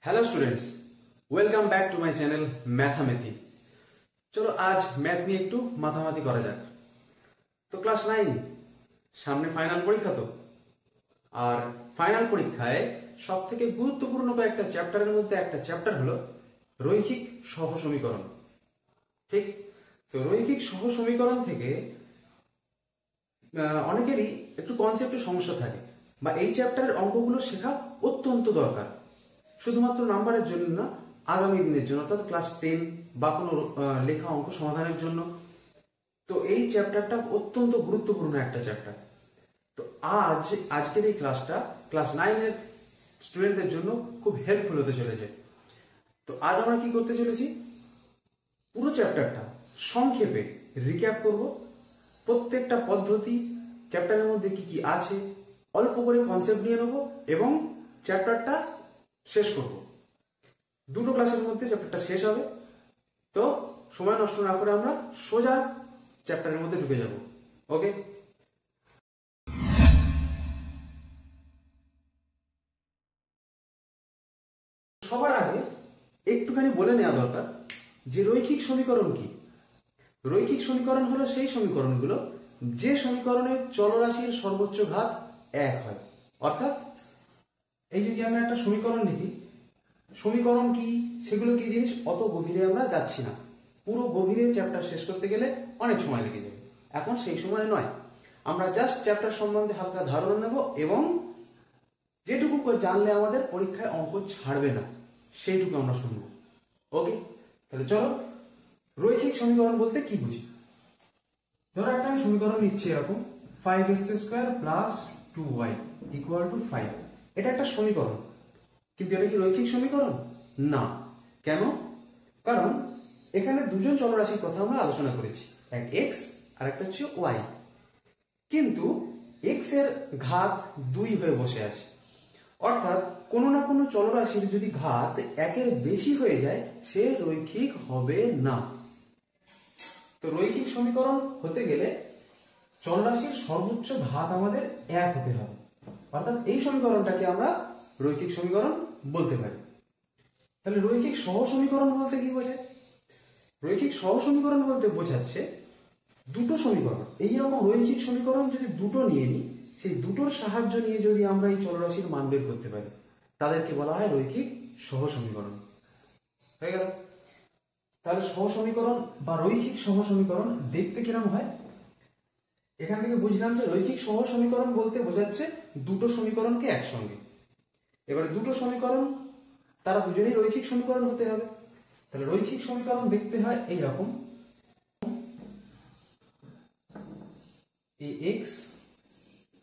Hello students, welcome back to my channel ম্যাথামেথি। চলো আজ ম্যাথ নিয়ে একটু মাথামাতি করা যাক। তো ক্লাস 9 সামনে ফাইনাল পরীক্ষা। তো আর ফাইনাল পরীক্ষায় সবথেকে গুরুত্বপূর্ণ কয়েকটা চ্যাপ্টারের মধ্যে একটা চ্যাপ্টার হলো রৈখিক সহসমীকরণ। ঠিক, তো রৈখিক সহসমীকরণ থেকে অনেকেরই একটু কনসেপ্টের সমস্যা থাকে, বা এই চ্যাপ্টারের অঙ্কগুলো শেখা অত্যন্ত দরকার, শুধুমাত্র নাম্বারের জন্য না, আগামী দিনের জন্য, অর্থাৎ ক্লাস 10 বা কোনো লেখা অঙ্ক সমাধানের জন্য। তো এই চ্যাপ্টারটা অত্যন্ত গুরুত্বপূর্ণ একটা চ্যাপ্টার। তো আজকের এই ক্লাসটা ক্লাস 9-এর স্টুডেন্টদের জন্য খুব হেল্পফুল হতে চলেছে। তো আজ আমরা কি করতে চলেছি, পুরো চ্যাপ্টারটা সংক্ষেপে রিক্যাপ করব। প্রত্যেকটা পদ্ধতি, চ্যাপ্টারের মধ্যে কি কি আছে, অল্প করে কনসেপ্ট নিয়ে নেব এবং চ্যাপ্টারটা শেষ করব। দুটো ক্লাসের মধ্যে চ্যাপ্টারটা শেষ হবে। তো সময় নষ্ট না করে আমরা সোজা চ্যাপ্টারের মধ্যে ঢুকে যাব। ওকে, সবার আগে একটুখানি বলে নেওয়া দরকার যে রৈখিক সমীকরণ কি। রৈখিক সমীকরণ হলো সেই সমীকরণগুলো যে সমীকরণে চলরাশির সর্বোচ্চ ঘাত 1 হয়। অর্থাৎ এই যদি আমরা একটা সমীকরণ লিখি, সমীকরণ কি, সেগুলো কি জিনিস, অত গভীরে আমরা যাচ্ছি না। পুরো গভীরে চ্যাপ্টার শেষ করতে গেলে অনেক সময় লেগে যাবে, এখন সেই সময় নয়। আমরা জাস্ট চ্যাপ্টার সম্বন্ধে হালকা ধারণা নেব এবং যেটুকু জানলে আমাদের পরীক্ষায় অঙ্ক ছাড়বে না সেইটুকু আমরা শুনবো। ওকে, তাহলে চলো, রৈখিক সমীকরণ বলতে কি বুঝি। ধরো একটা আমি সমীকরণ নিচ্ছি এরকম, 5x² + 2y = 5। এটা একটা সমীকরণ, কিন্তু এটা কি রৈখিক সমীকরণ? না। কেন? কারণ এখানে দুজন চলরাশির কথা আমরা আলোচনা করেছি, এক x আর একটা হচ্ছে y। কিন্তু x এর ঘাত 2 হয়ে বসে আছে। অর্থাৎ কোনো না কোনো চলরাশির যদি ঘাত 1-এর বেশি হয়ে যায়, সে রৈখিক হবে না। তো রৈখিক সমীকরণ হতে গেলে চলরাশির সর্বোচ্চ ঘাত আমাদের 1 হতে হবে। অর্থাৎ এই সমীকরণটাকে আমরা রৈখিক সমীকরণ বলতে পারি। তাহলে রৈখিক সহসমীকরণ বলতে কি বোঝায়? রৈখিক সহসমীকরণ বলতে বোঝাচ্ছে দুটো সমীকরণ, এইরকম রৈখিক সমীকরণ যদি দুটো নিয়ে নিই, সেই দুটোর সাহায্য নিয়ে যদি আমরা এই চলরাশির মান বের করতে পারি, তাদেরকে বলা হয় রৈখিক সহসমীকরণ। হয়ে গেল? তাহলে সহসমীকরণ বা রৈখিক সহসমীকরণ দেখতে কিরকম হয়? এখান থেকে বুঝলাম যে রৈখিক সহসমীকরণ বলতে বোঝাচ্ছে দুটো সমীকরণকে একসঙ্গে। এবারে দুটো সমীকরণ, তারা দুজনেই রৈখিক সমীকরণ হতে হবে। তাহলে রৈখিক সমীকরণ দেখতে হয় এইরকম, ax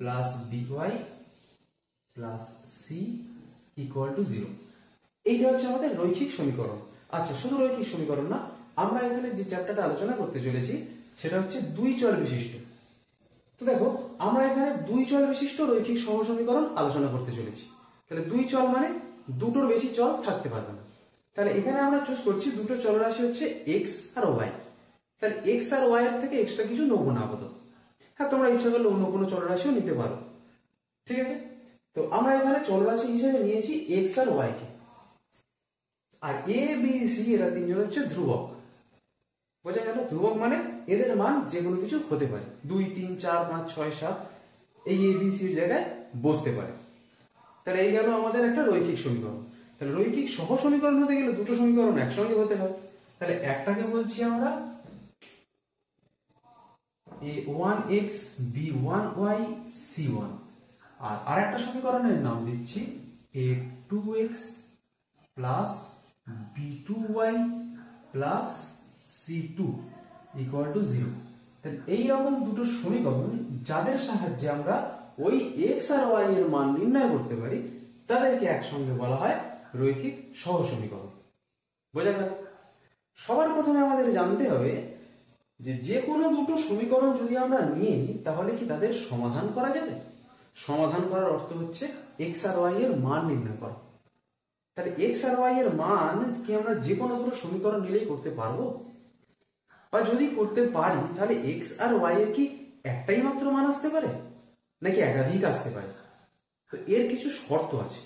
+ by + c = 0। এইটা হচ্ছে আমাদের রৈখিক সমীকরণ। আচ্ছা, শুধু রৈখিক সমীকরণ না, আমরা এখানে যে চ্যাপ্টারটা আলোচনা করতে চলেছি সেটা হচ্ছে দুই চল বিশিষ্ট। তো দেখো, আমরা এখানে দুই চল বিশিষ্ট রৈখিক সহসমীকরণ আলোচনা করতে চলেছি। তাহলে দুই চল মানে দুটোর বেশি চল থাকতে পারবে না। তাহলে এখানে আমরা চুজ করছি দুটো চলরাশি হচ্ছে x আর y। তাহলে x আর y এর থেকে এক্সট্রা কিছু নেব না আপাতত। হ্যাঁ, তোমরা ইচ্ছা করলে অন্য কোনো চলরাশিও নিতে পারো, ঠিক আছে। তো আমরা এখানে চলরাশি হিসেবে নিয়েছি x R y K. R a b c এরা তিনজন হচ্ছে ধ্রুবক। বোঝা গেল? ধ্রুবক মানে এদের মান যে কোনো কিছু হতে পারে, 2 3 4 5 6 7 এই a b c এর জায়গায় বসতে পারে। তাহলে এই গেল আমাদের একটা রৈখিক সমীকরণ। তাহলে রৈখিক সহসমীকরণ হতে গেলে দুটো সমীকরণ একসঙ্গে হতে হয়। তাহলে একটাকে বলছি আমরা a1x b1y c1, আর আরেকটা সমীকরণের নাম দিচ্ছি a2x + b2y + c2 = 0। তাহলে এইরকম দুটো সমীকরণ যাদের সাহায্যে আমরা ওই x আর y এর মান নির্ণয় করতে পারি, তাদেরকে একসঙ্গে বলা হয় রৈখিক সহসমীকরণ। বোঝা গেল? সবার প্রথমে আমাদের জানতে হবে যে কোনো দুটো সমীকরণ যদি আমরা নিয়ে নিই, তাহলে কি তাদের সমাধান করা যাবে? সমাধান করার অর্থ হচ্ছে x আর y এর মান নির্ণয় করা। তাহলে x আর y এর মান কি আমরা যে কোনো দুটো সমীকরণ নিলেই করতে পারবো? বা যদি করতে পারি, তাহলে x আর y এর কি একটাই মাত্র মান আসতে পারে, নাকি একাধিক আসতে পারে? তো এর কিছু শর্ত আছে।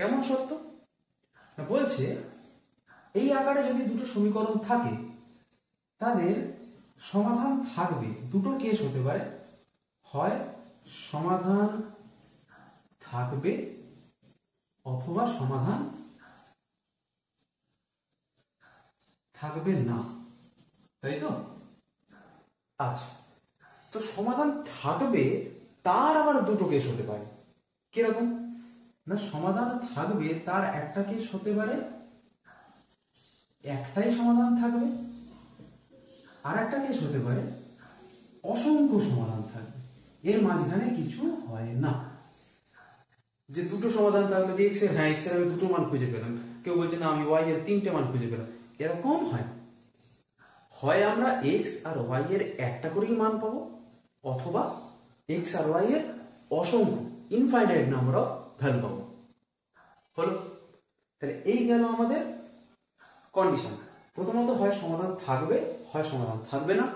কেমন শর্ত? বলছে এই আকারে যদি দুটো সমীকরণ থাকে তাদের সমাধান থাকবে, দুটো কেস হতে পারে, হয় সমাধান থাকবে অথবা সমাধান থাকবে না, তাই তো? আচ্ছা, তো সমাধান থাকবে তার আবার দুটো কেস হতে পারে। কিরকম না, সমাধান থাকবে তার একটা কেস হতে পারে একটাই সমাধান থাকবে, আর একটা কেস হতে পারে অসংখ্য সমাধান থাকবে, এর মাঝখানে কিছু হয় না। যে দুটো সমাধান থাকলো, যে এক্স এর, হ্যাঁ এক্স এর আমি দুটো মান খুঁজে পেলাম, কেউ বলছে না আমি ওয়াই এর তিনটে মান খুঁজে পেলাম, এরকম হয়। হয় আমরা এক্স আর ওয়াই এর একটা করেই মান পাবো, অথবা এক্স আর ওয়াই এর অসংখ্য ইনফাইনাইট নাম্বার অফ ভ্যালু পাবো। হলো? তাহলে এই গেল আমাদের কন্ডিশন। প্রথমত হয় সমাধান থাকবে, হয় সমাধান থাকবে না।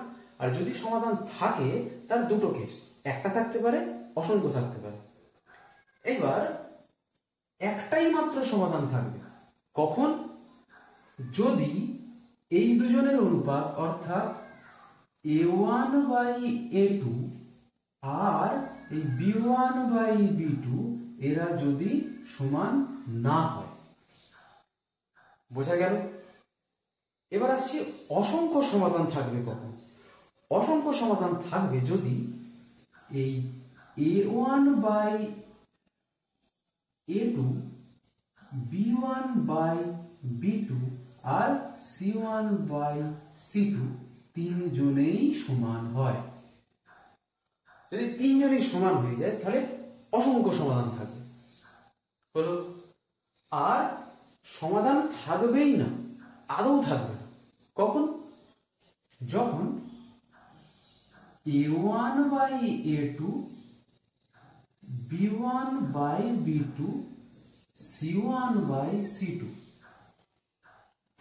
আর যদি সমাধান থাকে তার দুটো কেস, একটা থাকতে পারে, অসংখ্য থাকতে পারে। এবার একটাই মাত্র সমাধান থাকবে কখন? যদি এই দুজনের অনুপাত অর্থাৎ a1/a2 আর এই b1/b2 এরা যদি সমান না হয়। বোঝা গেল? এবার আসছি অসংখ্য সমাধান থাকবে কখন? অসংখ্য সমাধান থাকবে যদি এই a1/a2, b1/b2 আর c1/c2 তিনজনেই সমান হয়। যদি তিনজনেই সমান হয়ে যায় তাহলে অসংখ্য সমাধান থাকবে। হলো? আর সমাধান থাকবেই না, আদৌ থাকবে না কখন? যখন a1/a2, b1/b2, c1/c2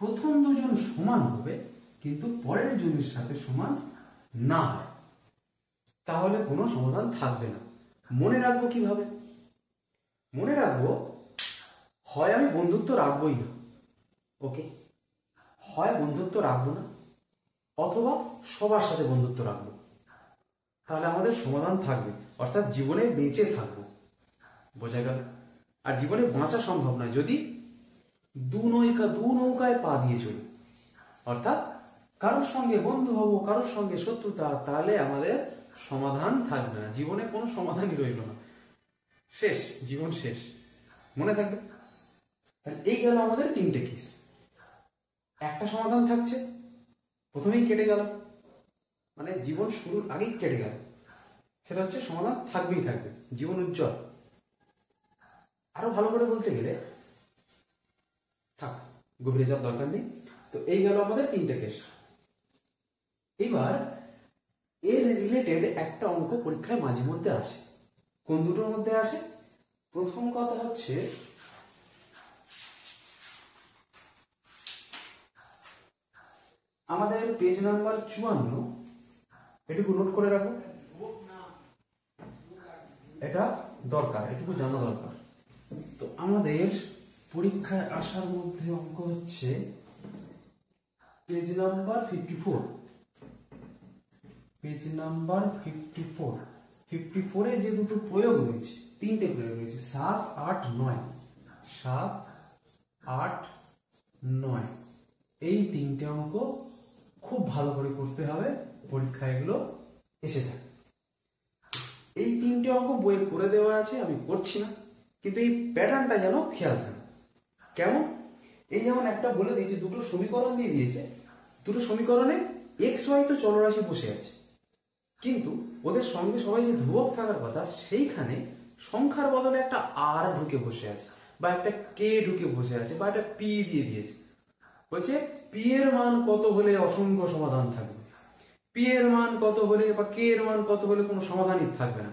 প্রথম দুজন সমান হবে কিন্তু পরের জনের সাথে সমান না হয়, তাহলে কোনো সমাধান থাকবে না। মনে রাখবো কিভাবে? মনে রাখবো, হয় আমি বন্ধুত্ব রাখবোই না, ওকে, হয় বন্ধুত্ব রাখবো না, অথবা সবার সাথে বন্ধুত্ব রাখবো, তাহলে আমাদের সমাধান থাকবে, অর্থাৎ জীবনে বেঁচে থাকবো। বোঝা গেল? আর জীবনে বাঁচা সম্ভব নয় যদি দু নৌকায় পা দিয়ে চলি, অর্থাৎ কারোর সঙ্গে বন্ধু হব, কারোর সঙ্গে শত্রুতা, তাহলে আমাদের সমাধান থাকবে না, জীবনে কোনো সমাধানই রইল না, শেষ, জীবন শেষ। মনে থাকবে? তাহলে এই গেল আমাদের তিনটে কেস। একটা সমাধান থাকছে, প্রথমেই কেটে গেল, মানে জীবন শুরুর আগেই কেটে গেল, সেটা হচ্ছে সমাধান থাকবেই থাকবে, জীবন উজ্জ্বল। আরো ভালো করে বলতে গেলে, থাক, গভীরে যাওয়ার দরকার নেই। তো এই গেল আমাদের তিনটে কেস। এবার এর রিলেটেড একটা অঙ্ক পরীক্ষায় মাঝে মধ্যে আসে। কোন দুটোর মধ্যে আসে? প্রথম কথা হচ্ছে আমাদের পেজ নাম্বার 54, এটুকু নোট করে রাখো, এটা দরকার, এটুকু জানা দরকার। তো আমাদের পরীক্ষায় আসার মধ্যে অঙ্ক হচ্ছে পেজ নাম্বার 54, পেজ নাম্বার 54 এ যে দুটো প্রয়োগ রয়েছে, তিনটে প্রয়োগ রয়েছে, 7, 8, 9, 7, 8, 9, এই তিনটে অঙ্ক খুব ভালো করে করতে হবে, পরীক্ষা এগুলো এসে থাকে। এই তিনটে অঙ্ক বইয়ে করে দেওয়া আছে, আমি করছি না, কিন্তু এই প্যাটার্নটা যেন খেয়াল থাকে। কেমন? এই যেমন একটা বলে দিয়েছে, দুটো সমীকরণ দিয়ে দিয়েছে, দুটো সমীকরণে এক্স ওয়াই তো চলরাশি বসে আছে, কিন্তু ওদের সঙ্গে সবাই যে ধ্রুবক থাকার কথা, সেইখানে সংখ্যার বদলে একটা আর ঢুকে বসে আছে, বা একটা কে ঢুকে বসে আছে, বা একটা পি দিয়ে দিয়েছে। বলছে পি এর মান কত হলে অসংখ্য সমাধান থাকবে, পি এর মান কত হলে বা কে এর মান কত হলে কোনো সমাধানই থাকবে না।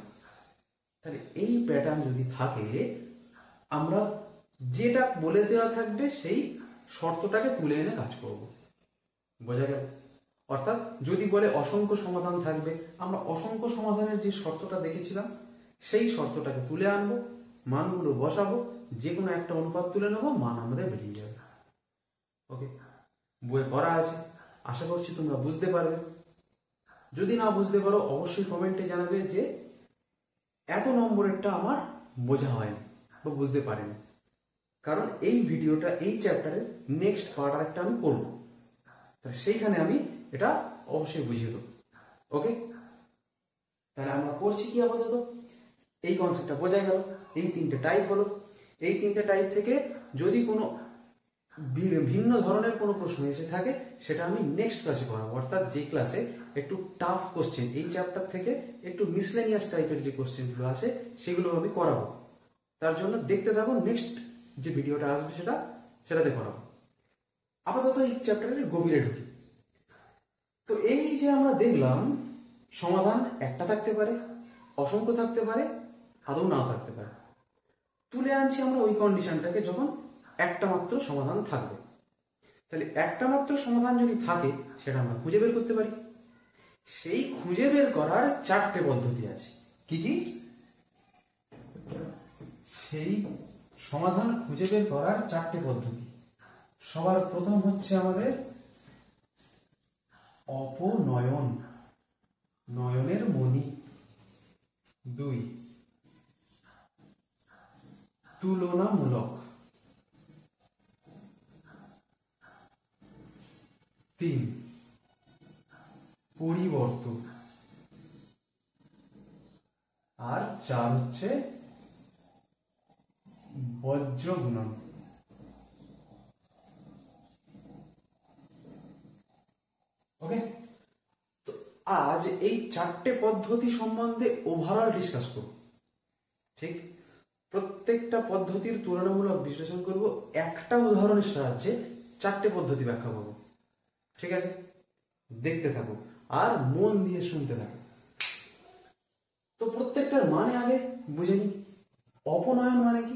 তাহলে এই প্যাটার্ন যদি থাকে, আমরা যেটা বলে দেওয়া থাকবে সেই শর্তটাকে তুলে এনে কাজ করব। বোঝা গেল? অর্থাৎ যদি বলে অসংখ্য সমাধান থাকবে, আমরা অসংখ্য সমাধানের যে শর্তটা দেখেছিলাম সেই শর্তটাকে তুলে আনবো, মানগুলো বসাবো, যে কোনো একটা অনুপাত তুলে নেবো, মান আমাদের বেরিয়ে যাবে। ওকে, বইয়ে করা আছে, আশা করছি তোমরা বুঝতে পারবে। যদি না বুঝতে পারো অবশ্যই কমেন্টে জানাবে যে এত নম্বরেরটা আমার বোঝা হয়নি বা বুঝতে পারিনি, কারণ এই ভিডিওটা এই চ্যাপ্টারের নেক্সট পার্ট আরেকটা আমি করবো, সেইখানে আমি এটা অবশ্যই বুঝিয়ে দেবো। ওকে, তাহলে আমরা করছি কি আপাতত, এই কনসেপ্টটা বোঝা গেল। এই তিনটে টাইপ হলো, এই তিনটে টাইপ থেকে যদি কোনো ভিন্ন ধরনের কোনো প্রশ্ন এসে থাকে সেটা আমি নেক্সট ক্লাসে করাবো, অর্থাৎ যে ক্লাসে একটু টাফ কোশ্চেন এই চ্যাপ্টার থেকে একটু মিসলেনিয়াস টাইপের যে কোশ্চেনগুলো আছে সেগুলো আমি করাবো। তার জন্য দেখতে থাকো, নেক্সট যে ভিডিওটা আসবে সেটাতে করাবো। আপাতত এই চ্যাপ্টারের গভীরে ঢুকি। তো এই যে আমরা দেখলাম সমাধান একটা থাকতে পারে, অসংখ্য থাকতে পারে, আদৌ নাও থাকতে পারে। তুলে আনছি আমরা ওই কন্ডিশনটাকে যখন একটা মাত্র সমাধান থাকবে। তাহলে একটা মাত্র সমাধান যদি থাকে সেটা আমরা খুঁজে বের করতে পারি। সেই খুঁজে বের করার চারটে পদ্ধতি আছে। কি কি? সেই সমাধান খুঁজে বের করার চারটে পদ্ধতি। সবার প্রথম হচ্ছে আমাদের অপনয়ন, নয়নের মণি। 2, তুলনামূলক। 3, পরিবর্তন। আর 4 হচ্ছে বজ্র গুণন। ওকে, তো আজ এই চারটে পদ্ধতি সম্বন্ধে ওভারঅল ডিসকাস করব। ঠিক, প্রত্যেকটা পদ্ধতির তুলনামূলক বিশ্লেষণ করব, একটা উদাহরণের সাহায্যে চারটে পদ্ধতি ব্যাখ্যা করব। ঠিক আছে, দেখতে থাকো আর মন দিয়ে শুনতে থাকো। তো প্রত্যেকটার মানে আগে বুঝে নি। অপনয়ন মানে কি?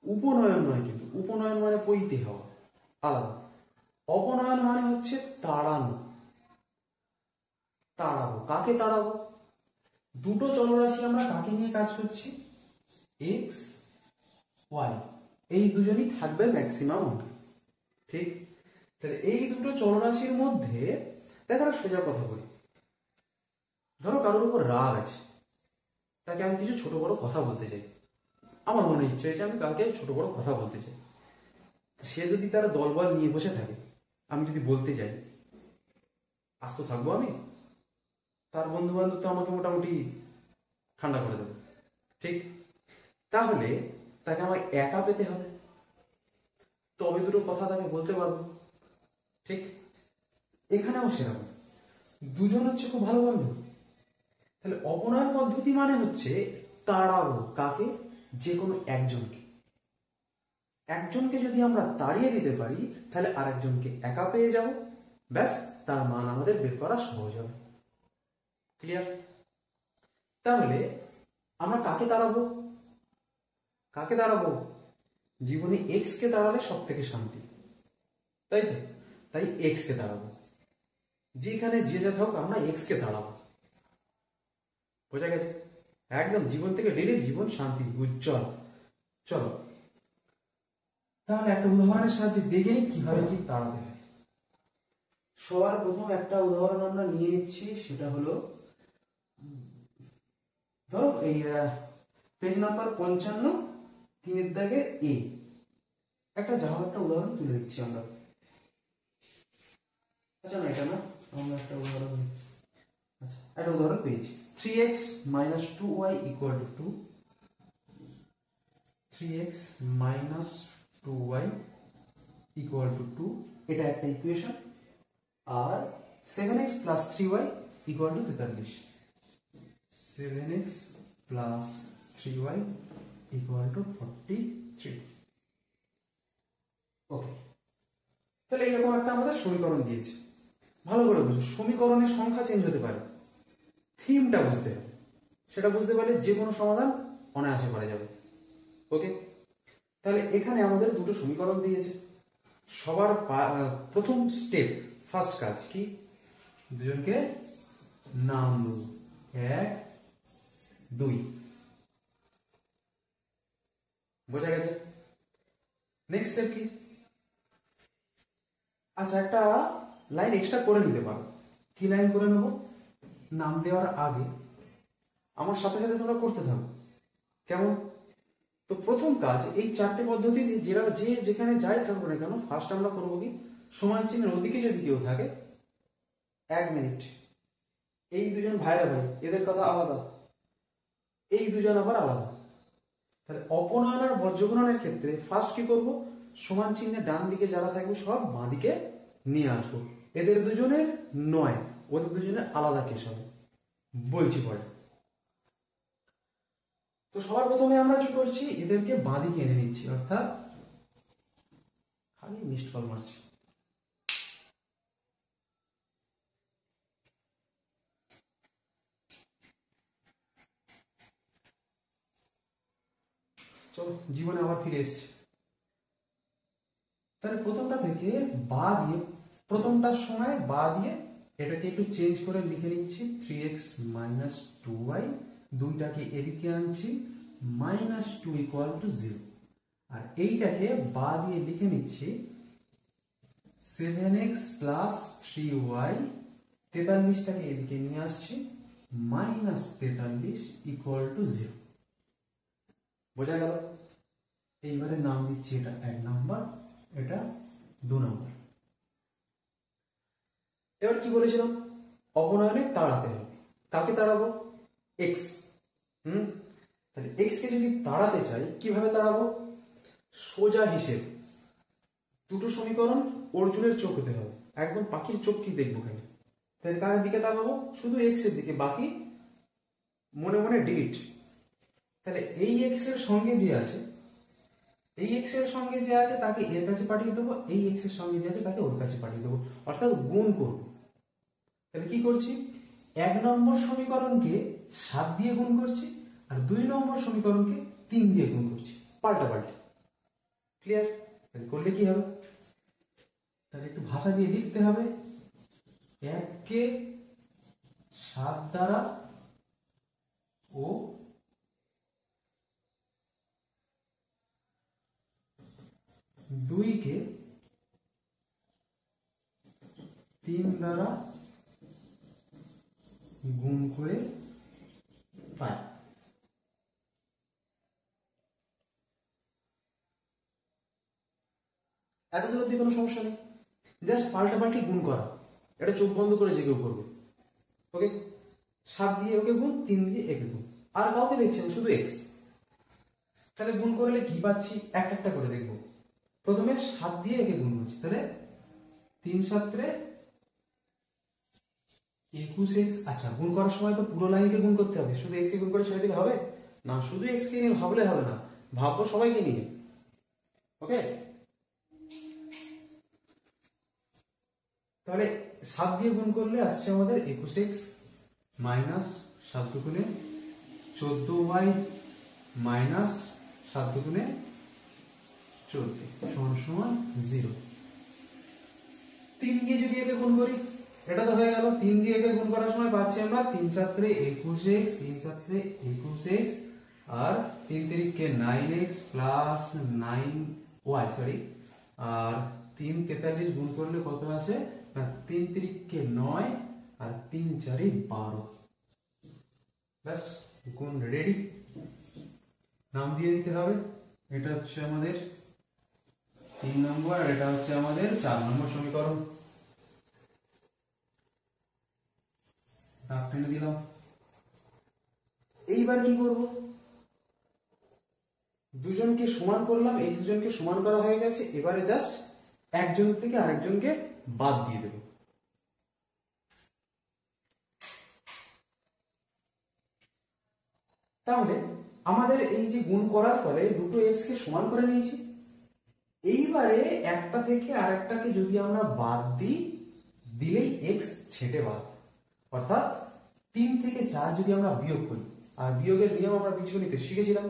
উপনয়ন নয়, কিন্তু উপনয়ন মানে পৈতে হওয়া, আলাদা। অপনয়ন মানে হচ্ছে তাড়ানো। তাড়াবো, কাকে তাড়াবো? দুটো চলরাশি আমরা কাকে নিয়ে কাজ করছি? এক্স ওয়াই, এই দুজনই থাকবে ম্যাক্সিমাম অঙ্কে। ঠিক, তাহলে এই দুটো চলরাশির মধ্যে দেখো একটা সোজা কথা বলি। ধরো কারোর উপর রাগ আছে, তাকে আমি কিছু ছোট বড় কথা বলতে চাই, আমার মনে ইচ্ছে হয়েছে আমি কাউকে ছোট বড় কথা বলতে চাই। সে যদি তার দলবল নিয়ে বসে থাকে, আমি যদি বলতে যাই, আস্ত থাকবো আমি? তার বন্ধু বান্ধব তো আমাকে মোটামুটি ঠান্ডা করে দেবে। ঠিক, তাহলে তাকে আমার একা পেতে হবে, তবে দুটো কথা তাকে বলতে পারবো। ঠিক, এখানেও সেরকম, দুজন হচ্ছে খুব ভালো বন্ধু। তাহলে অপনয়ন পদ্ধতি মানে হচ্ছে তাড়াবো, কাকে? যে কোনো একজনকে। একজনকে যদি আমরা তাড়িয়ে দিতে পারি তাহলে আরেকজনকে একা পেয়ে যাব, ব্যাস, তার মান আমাদের বের করা সহজ হবে। ক্লিয়ার? তাহলে আমরা কাকে তাড়াবো? কাকে তাড়াবো? জীবনে এক্স কে তাড়ালে সব থেকে শান্তি, তাই তো? তাই এক্স কে তাড়াবো, যেখানে যে যা হোক আমরা এক্স কে তাড়াবো। বোঝা গেছে? একদম জীবন থেকে ডিরেক্ট জীবন শান্তি উজ্জ্বল। চলো তাহলে একটা উদাহরণের সাহায্যে দেখে নিই কিভাবে কি তাড়াতে হয়। সবার প্রথম একটা উদাহরণ আমরা নিয়ে নিচ্ছি, সেটা হলো ধরো এই পেজ নাম্বার 55, 3 দাগে এ। একটা উদাহরণ তুলে নিচ্ছি আমরা। আচ্ছা না, এটা না, আমরা একটা উদাহরণ, আচ্ছা একটা উদাহরণ পেয়েছি। 3x - 2y = 2, 3x - 2y = 2, এটা একটা ইকুয়েশন। আর 7x + 3y = 43, 7x + 3y = 43। ওকে, তাহলে এরকম একটা আমাদের সমীকরণ দিয়েছে। ভালো করে বুঝো, সমীকরণের সংখ্যা চেঞ্জ হতে পারে, থিমটা বুঝতে হবে। সেটা বুঝতে পারলে যে কোনো সমাধান অনায়াসে করা যাবে। ওকে, তাহলে এখানে আমাদের দুটো সমীকরণ দিয়েছে। সবার প্রথম স্টেপ, ফার্স্ট কাজ কি? দুজনকে নাম দেব, 1, 2। বোঝা গেছে? নেক্সট স্টেপ কি? আচ্ছা, একটা লাইন এক্সট্রা করে নিতে পারো। কি লাইন করে নেব? নাম দেওয়ার আগে আমার সাথে সাথে তোমরা করতে থাকো। কেমন? তো প্রথম কাজ, এই চারটে পদ্ধতিতে যে যেখানে যাই থাকবো না কেন, ফার্স্ট আমরা করবো কি, সমান চিহ্নের ওদিকে যদি কেউ থাকে, 1 মিনিট, এই দুজন ভাইরা ভাই, এদের কথা আলাদা, এই দুজন আবার আলাদা। তাহলে অপনয়ন আর বজ্রগুণনের ক্ষেত্রে ফার্স্ট কি করব, সমান চিহ্নের ডান দিকে যারা থাকবে সব বাঁ দিকে নিয়ে আসবো। এদের দুজনের নয়, ওদের দুজনের আলাদা কেস হবে, বলছি পরে। তো সবার প্রথমে আমরা কি করছি, এদেরকে বাঁ দিকে এনে নিচ্ছি, অর্থাৎ খালি মিসড কল মারছি। চলো জীবনে আবার ফিরে এসছি। তাহলে প্রথমটা থেকে বা দিয়ে, প্রথমটার সময় বা দিয়ে এটাকে একটু চেঞ্জ করে লিখে নিচ্ছি 3x - 2y, দুইটাকে এদিকে আনছি -2 = 0, আর এইটাকে বা দিয়ে লিখে নিচ্ছি 7x + 3y, 43টাকে এদিকে নিয়ে আসছি -43 = 0। বোঝা গেল? এইবারে নাম দিচ্ছি, এটা 1 নাম্বার, এটা 2 নাম্বার। এবার কি বলেছিলাম, অপনয়নে তাড়াতে হবে। কাকে তাড়াবো? x। তাহলে x কে যদি তাড়াতে চাই, কিভাবে তাড়াবো? সোজা হিসেব, দুটো সমীকরণ অর্জুনের চোখ হতে হবে, একদম পাখির চোখ কি দেখবো খালি। তাহলে কার দিকে তাকাবো? শুধু x এর দিকে, বাকি মনে মনে ডিলিট। তাহলে এই x এর সঙ্গে যে আছে, এই x এর সঙ্গে যে আছে তাকে এর কাছে পাঠিয়ে দেবো, এই x এর সঙ্গে যে আছে তাকে ওর কাছে পাঠিয়ে দেবো, অর্থাৎ গুণ করব। তাহলে কি করছি, 1 নম্বর সমীকরণকে 7 দিয়ে গুণ করছি, আর 2 নম্বর সমীকরণকে 3 দিয়ে গুণ করছি, পাল্টাপাল্টি। ক্লিয়ার? তাহলে করলে কি হবে, তাহলে একটু ভাষা দিয়ে লিখতে হবে, 1 কে 7 দ্বারা ও 2 কে 3 দ্বারা গুণ করে পাই। এতদূর অব্দি কোনো সমস্যা নেই, জাস্ট পাল্টাপাল্টি গুণ করা, এটা চোখ বন্ধ করে যে কেউ করবে। ওকে, 7 দিয়ে ওকে গুণ, 3 দিয়ে একে গুণ, আর কাউকে দেখছেন, শুধু x। তাহলে গুণ করলে কি পাচ্ছি, একটা একটা করে দেখব। প্রথমে 7 দিয়ে একে গুণ করছি, তাহলে 3 × 7 = 21x। আচ্ছা, গুণ করার সময় তো পুরো লাইনকে গুণ করতে হবে, শুধু x কে গুণ করে ছেড়ে দিলে হবে না, শুধু x কে নিয়ে ভাবলে হবে না, ভাববো সবাইকে নিয়ে। ওকে, তাহলে 7 দিয়ে গুণ করলে আসছে আমাদের 21x মাইনাস 7 দুগুণে 14y মাইনাস 7 দুগুণে 14 সমান 0। 3 দিয়ে যদি একে গুণ করি, এটা তো হয়ে গেল। 3 দিয়ে একে গুণ করার সময় পাচ্ছি আমরা 3 × 7 = 21x, 3 × 7 = 21x, আর 3 × 3 = 9x প্লাস 9y, সরি, আর 3 43 গুণ করলে কত আসে না, 3 × 3 = 9, আর 3 × 4 = 12। ব্যাস, গুণ রেডি। নাম দিয়ে দিতে হবে, এটা হচ্ছে আমাদের 3 নম্বর, আর এটা হচ্ছে আমাদের 4 নম্বর সমীকরণ। দাগ টেনে দিলাম। এইবার কি করব, দুজনকে সমান করলাম, x জনকে সমান করা হয়ে গেছে, এবারে জাস্ট একজন থেকে আরেকজনকে বাদ দিয়ে দেব। তাহলে আমাদের এই যে গুণ করার ফলে দুটো x কে সমান করে নিয়েছি, এইবারে একটা থেকে আরেকটাকে যদি আমরা বাদ দিই, দিলেই x ছেটে বাদ, অর্থাৎ 3 থেকে 4 যদি আমরা বিয়োগ করি, আর বিয়োগের নিয়ম আমরা বীজগণিতে শিখেছিলাম,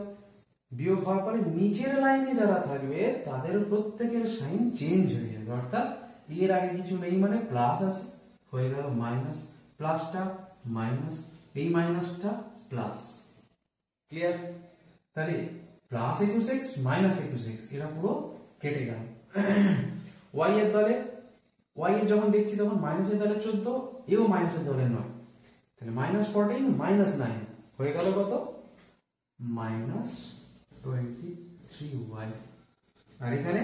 বিয়োগ হওয়ার পরে নিচের লাইনে যারা থাকবে তাদের প্রত্যেকের সাইন চেঞ্জ হয়ে যাবে, অর্থাৎ এর আগে কিছু নেই মানে প্লাস আছে, হয়ে গেল মাইনাস, প্লাসটা মাইনাস, এই মাইনাসটা প্লাস। ক্লিয়ার? তাহলে প্লাস 21x মাইনাস 21x, এটা পুরো কেটে গেল। y এর দলে, y এর যখন দেখছি তখন মাইনাসের দলে 14, এও মাইনাসের দলে 9, তাহলে -14 মাইনাস 9 হয়ে গেল কত? -23y। আর এখানে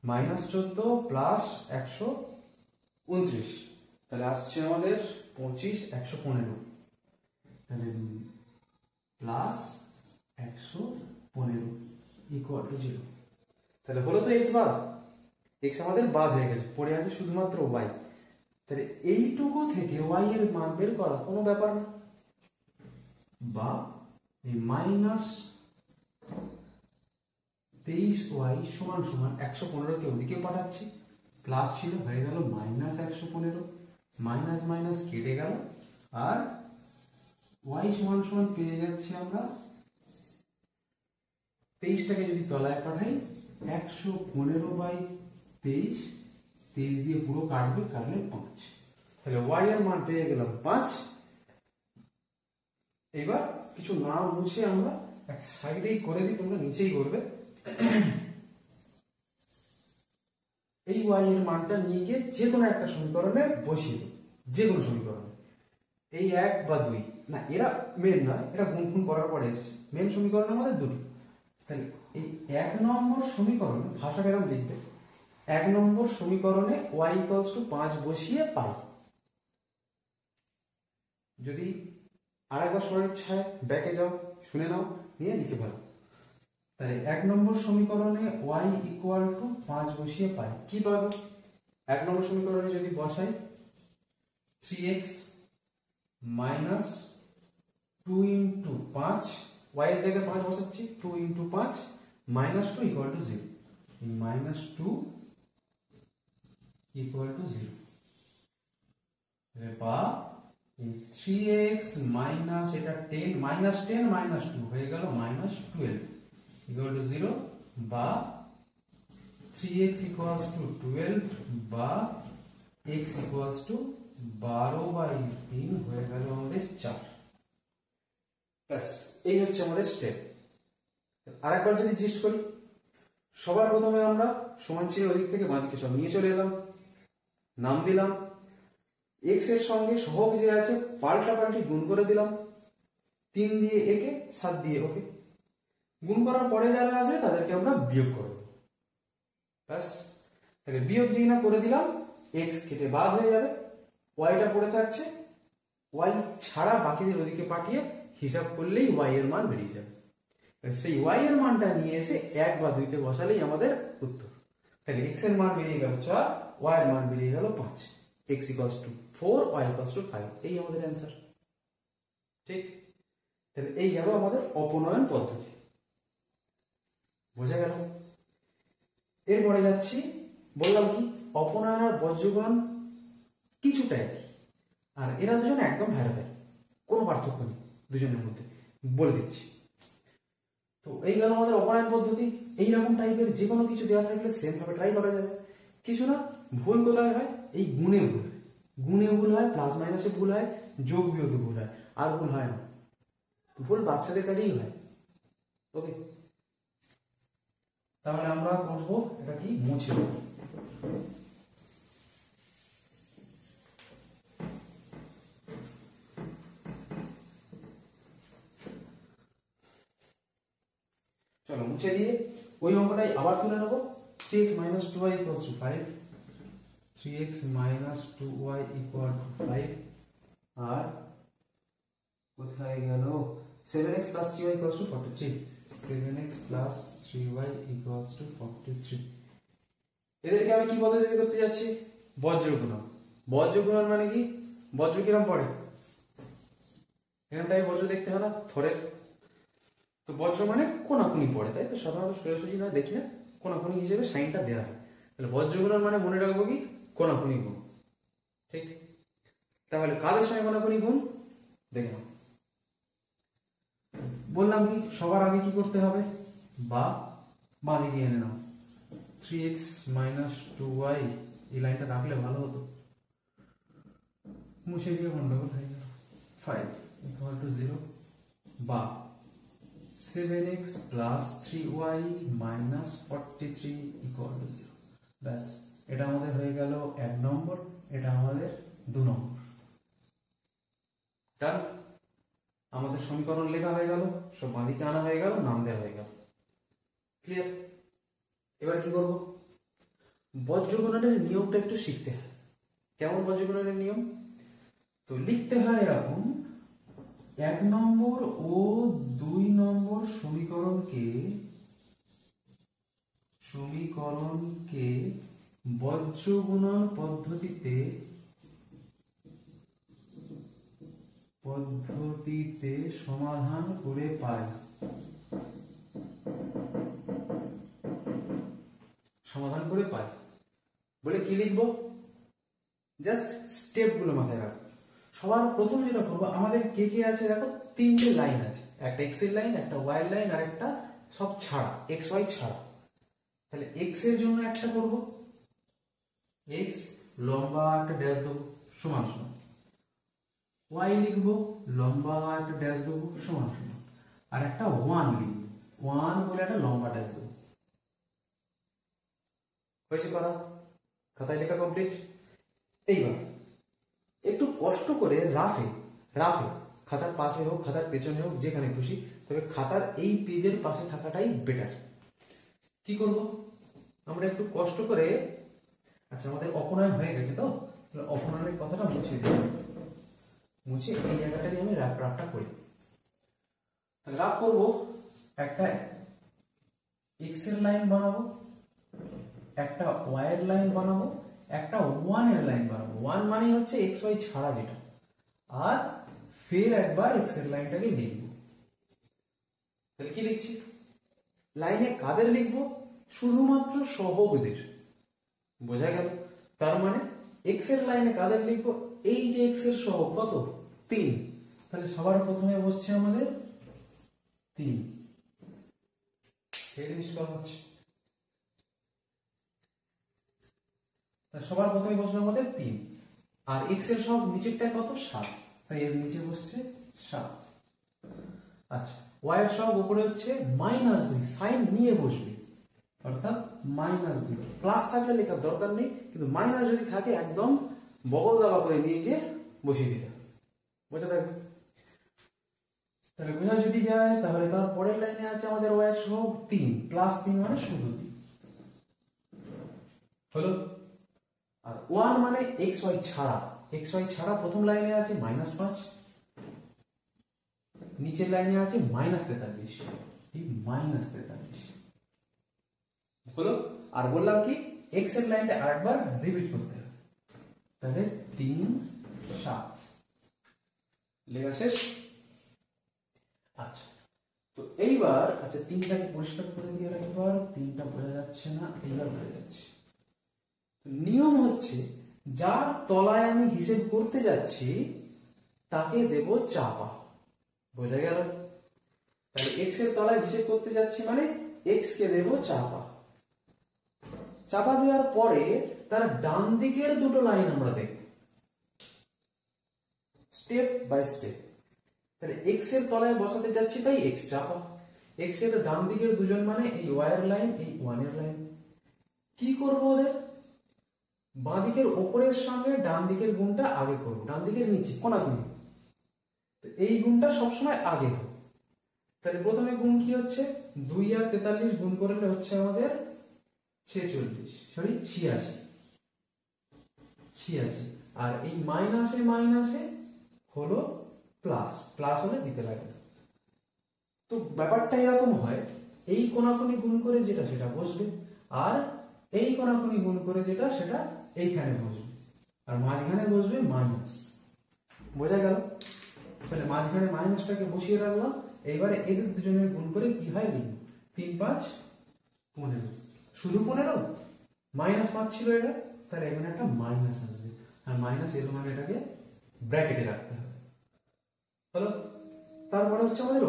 -14 প্লাস 129, তাহলে আসছে আমাদের 25 115, তাহলে প্লাস 115 ইকুয়াল টু 0। তাহলে হলো তো x বাদ, x আমাদের বাদ হয়ে গেছে, পড়ে আছে শুধুমাত্র y। তাহলে এইটুকু থেকে y এর মান বের করা কোনো ব্যাপার না, বা এই -23y সমান সমান 115 কে ওদিকে পাঠাচ্ছি, প্লাস ছিল হয়ে গেল -115, মাইনাস মাইনাস কেটে গেল, আর y সমান সমান পেয়ে যাচ্ছি আমরা 23টাকে যদি তলায় পাঠাই 115/23, 23 দিয়ে পুরো কাটবে, কাটলে 5, তাহলে y এর মান পেয়ে গেলাম 5। এবার কিছু না মুছে আমরা এক সাইডেই করে দিই, তোমরা নিচেই করবে। এই y এর মানটা নিয়ে গিয়ে যে কোনো একটা সমীকরণে বসিয়ে দিই, যে কোনো সমীকরণে। এই 1 বা 2 না, এরা মেন নয়, এরা গুণফুন করার পরে এসছে, মেন সমীকরণ আমাদের দুটো। তাহলে এই 1 নম্বর সমীকরণে ভাষাটা এরকম লিখবে, 1 নম্বর সমীকরণে y = 5 বসিয়ে পাই। যদি আরেকবার শোনার ইচ্ছা হয় ব্যাকে যাও, শুনে নাও, নিয়ে লিখে ফেলো। তাহলে 1 নম্বর সমীকরণে y = 5 বসিয়ে পাই, কি পাবো? 1 নম্বর সমীকরণে যদি বসাই 3x মাইনাস 2 × 5, y এর জায়গায় 5 বসাচ্ছি, 2 × 5 মাইনাস 2 = 0, -2 = 0, বা 3x মাইনাস এটা 10 -10 -2 হয়ে গেল -12 = 0, বা 3x = 12, বা x = 12/3 হয়ে গেল আমাদের 4। ব্যাস, এই হচ্ছে আমাদের স্টেপ। আরেকবার যদি জিস্ট করি, সবার প্রথমে আমরা সমান চিহ্নের ওদিক থেকে বাঁদিকে সব নিয়ে চলে এলাম, নাম দিলাম, x এর সঙ্গে সহগ যে আছে পাল্টাপাল্টি গুণ করে দিলাম, 3 দিয়ে একে, 7 দিয়ে ওকে, গুণ করার পরে যারা আছে তাদেরকে আমরা বিয়োগ করব। ব্যাস, তাহলে বিয়োগ যেই না করে দিলাম, x কেটে বাদ হয়ে যাবে, yটা পড়ে থাকছে, y ছাড়া বাকিদের ওদিকে পাঠিয়ে হিসাব করলেই y এর মান বেরিয়ে যাবে। সেই y এর মানটা নিয়ে এসে 1 বা 2 তে বসালেই আমাদের উত্তর। তাহলে x এর মান বেরিয়ে গেল 4, y এর মান বেরিয়ে গেল 5, x = 4, y = 5, এই আমাদের অ্যান্সার। ঠিক, তাহলে এই গেল আমাদের অপনয়ন পদ্ধতি, বোঝা গেল? এরপরে যাচ্ছি, বললাম কি অপনয়ন আর বজ্রগুণন কিছুটা একই, আর এরা দুজন একদম ভাই ভাই, কোনো পার্থক্য নেই দুজনের মধ্যে, বলে দিচ্ছি। তো এই গেল আমাদের অপনয়ন পদ্ধতি। এইরকম টাইপের যে কোনো কিছু দেওয়া থাকলে সেম ভাবে ট্রাই করা যাবে। কিছু না, ভুল কোথায় হয়? এই গুণে ভুল হয়, গুণে ভুল হয়, প্লাস মাইনাসে ভুল হয়, যোগ বিয়োগে ভুল হয়, আর ভুল হয় না। ভুল বাচ্চাদের কাছেই হয়। ওকে, তাহলে আমরা করবো এটা কি, মুছে দেব। চলো মুছে দিয়ে ওই অঙ্কটাই আবার তুলে নেবো। 3x - 2y = 5, 3x - 2y = 5, আর কোথায় গেল 7x + 3y = 43, 7x + 3y = 43। এদেরকে আমি কি পদ্ধতি করতে যাচ্ছি? বজ্রগুণন। বজ্রগুণন মানে কি? বজ্র কিরম পড়ে? এরকমটাই বজ্র দেখতে হয় না, থরের। তো বজ্র মানে কোনাকুনি পড়ে, তাই তো? সাধারণত সোজাসুজি না, দেখি না, কোনাকুনি হিসেবে সাইনটা দেওয়া হয়। তাহলে বজ্রগুণন মানে মনে রাখবো কি, কোনাকুনি গুণ। ঠিক, তাহলে কাদের সঙ্গে কোনাকুনি গুণ দেখো। বললাম কি সবার আগে কি করতে হবে, বা বাঁদিকে এনে নাও। 3x - 2y, এই লাইনটা রাখলে ভালো হতো, মুছে দিয়ে গন্ডগোল হয়ে গেল। 5 = 0, বা 7x plus 3y minus 43 equal to 0। ব্যাস, এটা আমাদের হয়ে গেল 1 নম্বর, এটা আমাদের 2 নম্বর। ডান, আমাদের সমীকরণ লেখা হয়ে গেল, সব বাঁদিকে আনা হয়ে গেল, নাম দেওয়া হয়ে গেল। ক্লিয়ার? এবার কি করব? বজ্রগুণনের নিয়মটা একটু শিখতে হয়। কেমন বজ্রগুণনের নিয়ম? তো লিখতে হয় এরকম, 1 নম্বর ও 2 নম্বর সমীকরণকে বজ্রগুণন পদ্ধতিতে সমাধান করে পাই। বলে কি লিখবো? জাস্ট স্টেপ গুলো মাথায় রাখবো। সবার প্রথম যেটা করবো, আমাদের কে কে আছে দেখো, 3টে লাইন আছে, একটা এক্স এর লাইন, একটা ওয়াই এর লাইন, আর একটা সব ছাড়া, এক্স ওয়াই ছাড়া। তাহলে এক্স এর জন্য একটা করব, এক্স লম্বা একটা ড্যাশ দেবো সমান সমান, ওয়াই লিখবো লম্বা একটা ড্যাশ দেবো সমান সমান, আর একটা 1 লিখবো, 1 বলে একটা লম্বা ড্যাশ দেবো। হয়েছে করা? খাতায় লেখা কমপ্লিট। এইবার একটু কষ্ট করে রাফে খাতার পাশে হোক, খাতার পেছনে হোক, যেখানে খুশি, তবে খাতার এই পেজের পাশে থাকাটাই বেটার। কি করব? আমরা একটু কষ্ট করে, আচ্ছা আমাদের অপনয়ন হয়ে গেছে, তো অপনয়নের কথাটা মুছে দিই, মুছে এই জায়গাটাই আমি রাফটা করি। রাফ করব, একটা এক্স এর লাইন বানাবো, একটা ওয়াই এর লাইন বানাবো, একটা 1 এর লাইন বানাবো। 1 মানে হচ্ছে এক্স ওয়াই ছাড়া যেটা, আর ফের একবার এক্স এর লাইনটাকে লিখবো। তাহলে কি লিখছি? লাইনে কাদের লিখবো? শুধুমাত্র সহগদের। বোঝা গেল? তার মানে এক্স এর লাইনে কাদের লিখবো? এই যে এক্স এর সহগ কত? 3। তাহলে সবার প্রথমে বসছে আমাদের 3। সবার প্রথমে বসবে আমাদের 3, আর এক্স এর সহগ নিচেরটা কত? 7, তাই এর নিচে বসছে 7। আচ্ছা, ওয়াই এর সহগ উপরে হচ্ছে -2, সাইন নিয়ে বসবে, অর্থাৎ -2। প্লাস থাকলে লেখার দরকার নেই, কিন্তু মাইনাস যদি থাকে একদম বগল দাবা করে নিয়ে গিয়ে বসিয়ে দিতে হবে। বোঝা থাকবে? তাহলে বোঝা যদি যায়, তাহলে তার পরের লাইনে আছে আমাদের ওয়াই এর সহগ 3, +3 মানে শুধু 3 হলো। আর 1 মানে এক্স ওয়াই ছাড়া প্রথম লাইনে আছে -5, নিচের লাইনে আছে -43, এই -43 হলো। আর বললাম কি, এক্স এর লাইনটা আরেকবার রিপিট করতে হবে, তাহলে 3, 7 লেখা শেষ। আচ্ছা, তো এইবার আচ্ছা 3টাকে পরিষ্কার করে দিয়ে একবার, 3টা বোঝা যাচ্ছে না, এইবার বোঝা যাচ্ছে। নিয়ম হচ্ছে, যার তলায় আমি হিসেব করতে যাচ্ছি তাকে দেব চাপা। বোঝা গেল? তাহলে এক্স এর তলায় হিসেব করতে যাচ্ছি মানে এক্স কে দেব চাপা। চাপা দেওয়ার পরে তার ডান দিকের দুটো লাইন আমরা দেখব স্টেপ বাই স্টেপ। তাহলে এক্স এর তলায় বসাতে যাচ্ছি, তাই এক্স চাপা। এক্স এর ডান দিকের দুজন মানে এই ওয়াই এর লাইন, এই 1 এর লাইন। কি করব ওদের? বাঁ দিকের ওপরের সঙ্গে ডান দিকের গুণটা আগে করব, ডান দিকের নিচে কোনাকুনি, তো এই গুণটা সবসময় আগে হবে। তাহলে প্রথমে গুণ কি হচ্ছে? 2 আর 43 গুণ করলে হচ্ছে আমাদের 86। আর এই মাইনাসে হলো প্লাস হলে দিতে লাগে না। তো ব্যাপারটা এরকম হয়, এই কোনাকুনি গুণ করে যেটা সেটা বসবে, আর এই কোনাকুনি গুণ করে যেটা সেটা এইখানে বসবে, আর মাঝখানে বসবে মাইনাস। বোঝা গেল? তাহলে মাঝখানে মাইনাসটাকে বসিয়ে রাখলাম। এইবারে এদের দুজনের গুণ করে কি হয় লিখব, 3, 5, 15। শুধু 15, -5 ছিল এটা, তাহলে এখানে একটা মাইনাস আসবে, আর মাইনাস এর মানে এটাকে ব্র্যাকেটে রাখতে হবে। হলো? তারপরে হচ্ছে আমাদের